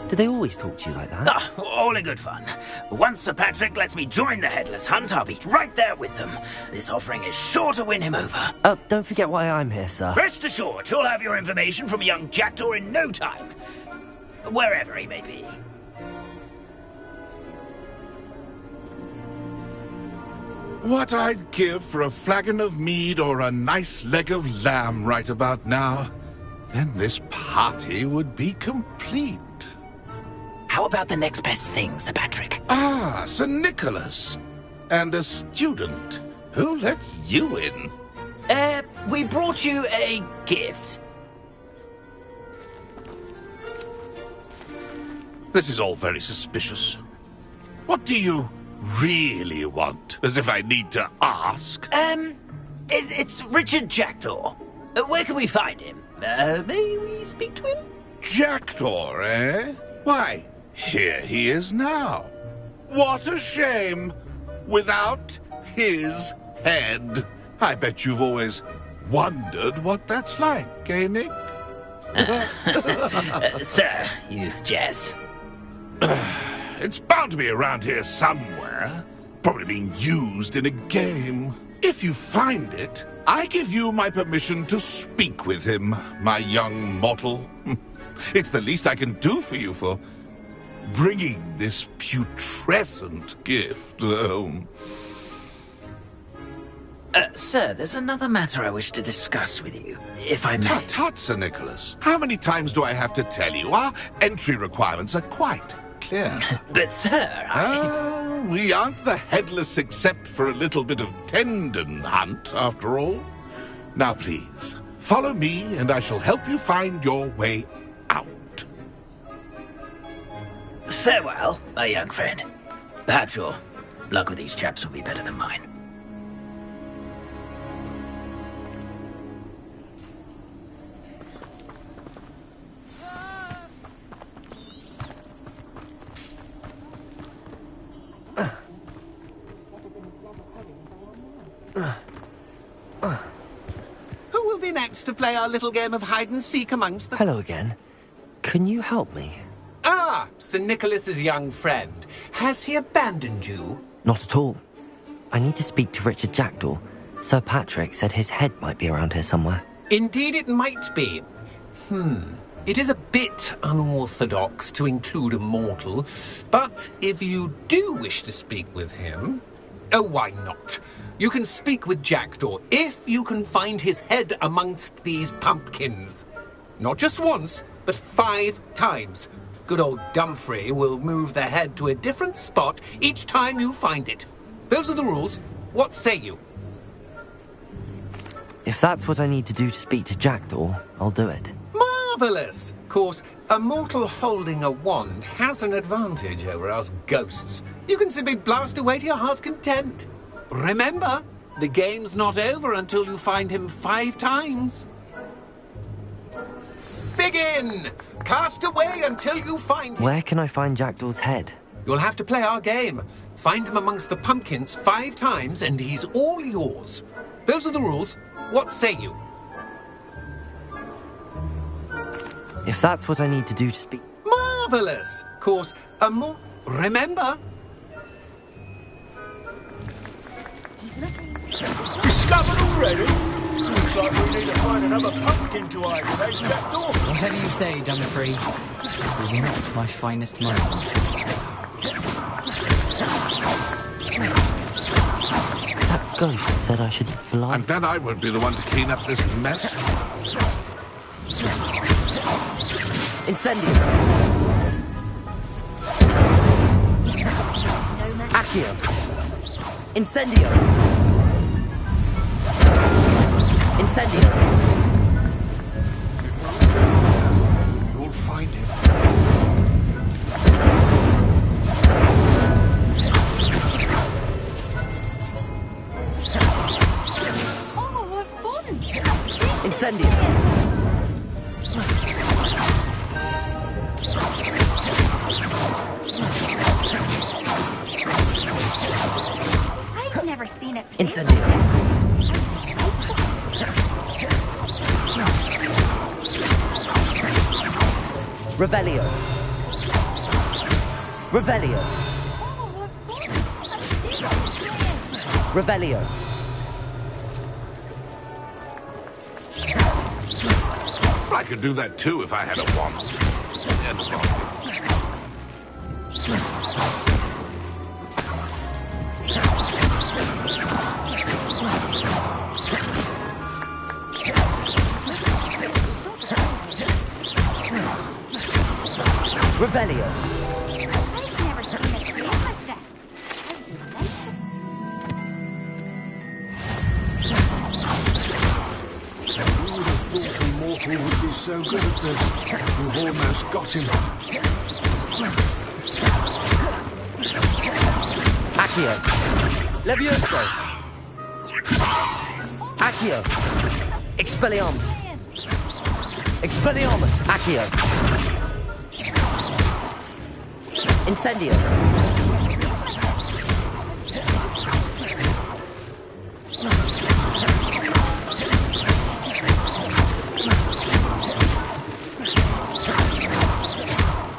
Do they always talk to you like that? Ah, all in good fun. Once Sir Patrick lets me join the Headless Hunt, I'll be right there with them. This offering is sure to win him over. Don't forget why I'm here, sir. Rest assured, you'll have your information from young Jackdaw in no time. Wherever he may be. What I'd give for a flagon of mead or a nice leg of lamb right about now. Then this party would be complete. How about the next best thing, Sir Patrick? Ah, Sir Nicholas. And a student. Who let you in? We brought you a gift. This is all very suspicious. What do you really want? As if I need to ask. It's Richard Jackdaw. Where can we find him? May we speak to him? Jackdaw, eh? Why, here he is now. What a shame. Without his head. I bet you've always wondered what that's like, eh, Nick? Sir, you jest. It's bound to be around here somewhere. Probably being used in a game. If you find it, I give you my permission to speak with him, my young mortal. It's the least I can do for you for bringing this putrescent gift home. Sir, there's another matter I wish to discuss with you, if I may. Tut, tut, Sir Nicholas. How many times do I have to tell you? Our entry requirements are quite clear. But, sir, we aren't the headless except for a little bit of tendon hunt, after all. Now, please, follow me, and I shall help you find your way out. Farewell, my young friend. Perhaps your luck with these chaps will be better than mine. Who will be next to play our little game of hide-and-seek amongst them? Hello again. Can you help me? Ah, Sir Nicholas's young friend. Has he abandoned you? Not at all. I need to speak to Richard Jackdaw. Sir Patrick said his head might be around here somewhere. Indeed it might be. It is a bit unorthodox to include a mortal, but if you do wish to speak with him... Oh, why not? You can speak with Jackdaw if you can find his head amongst these pumpkins. Not just once, but 5 times. Good old Dumfrey will move the head to a different spot each time you find it. Those are the rules. What say you? If that's what I need to do to speak to Jackdaw, I'll do it. Marvellous! Of course, a mortal holding a wand has an advantage over us ghosts. You can simply blast away to your heart's content. Remember, the game's not over until you find him 5 times. Begin! Cast away until you find him. Where can I find Jackdaw's head? You'll have to play our game. Find him amongst the pumpkins 5 times and he's all yours. Those are the rules. What say you? If that's what I need to do to speak... Marvellous! Of course, remember... Discovered already? Looks like we need to find another pumpkin to hide, eh, Jackdaw? Whatever you say, Dumfrey. This is not my finest moment. That ghost said I should fly. I'm glad I won't be the one to clean up this mess. Incendio. Accio. Incendio. Incendio. You'll find him. Oh, what fun! Incendio. I've never seen it. Incendio. Revelio. Revelio. Revelio. I could do that too if I had a wand. And a wand. Revelio. I've never seen it feel like that. Who would have thought a mortal would be so good at this? We've almost got him. Accio. Levioso. Accio. Expelliarmus. Expelliarmus. Accio. Incendio.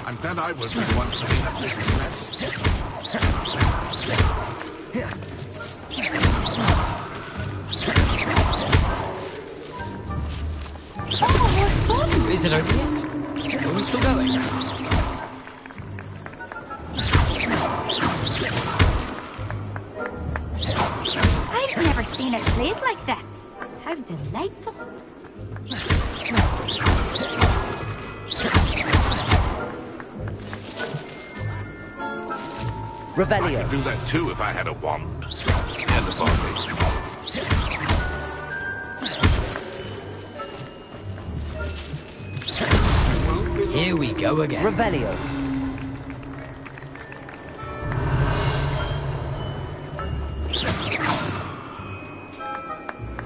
I'm glad I was the one to clean up this mess. Oh, what fun! Is it over yet? Are we still going? I've never seen it played like this. How delightful. I Revelio. could do that too if I had a wand. And a body. Here we go again. Revelio.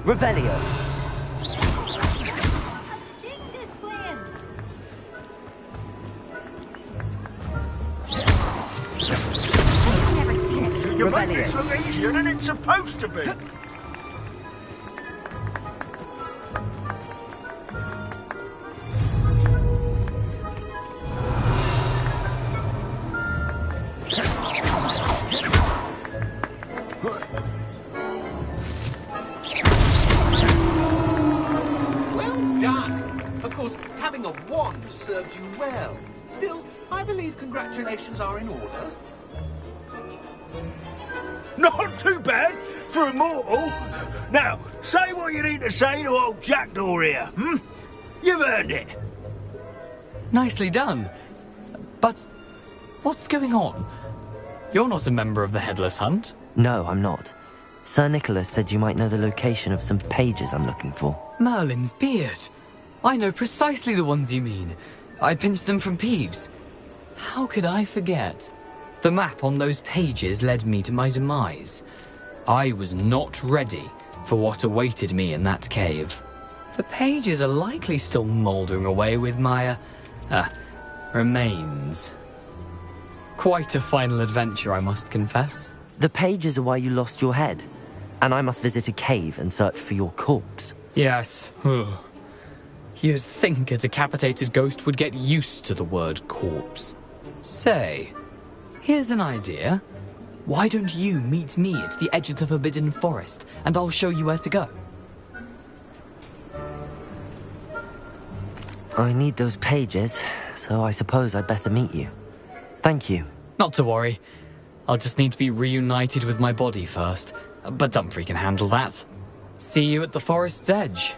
Revelio. You make this look easier than it's supposed to be. you well. Still, I believe congratulations are in order. Not too bad for a mortal. Now, say what you need to say to old Jackdaw here, hmm? You've earned it. Nicely done. But what's going on? You're not a member of the Headless Hunt. No, I'm not. Sir Nicholas said you might know the location of some pages I'm looking for. Merlin's beard. I know precisely the ones you mean. I pinched them from Peeves. How could I forget? The map on those pages led me to my demise. I was not ready for what awaited me in that cave. The pages are likely still mouldering away with my, remains. Quite a final adventure, I must confess. The pages are why you lost your head, and I must visit a cave and search for your corpse. Yes. You'd think a decapitated ghost would get used to the word corpse. Say, here's an idea. Why don't you meet me at the edge of the Forbidden Forest, and I'll show you where to go? I need those pages, so I suppose I'd better meet you. Thank you. Not to worry. I'll just need to be reunited with my body first. But Dumfries can handle that. See you at the forest's edge.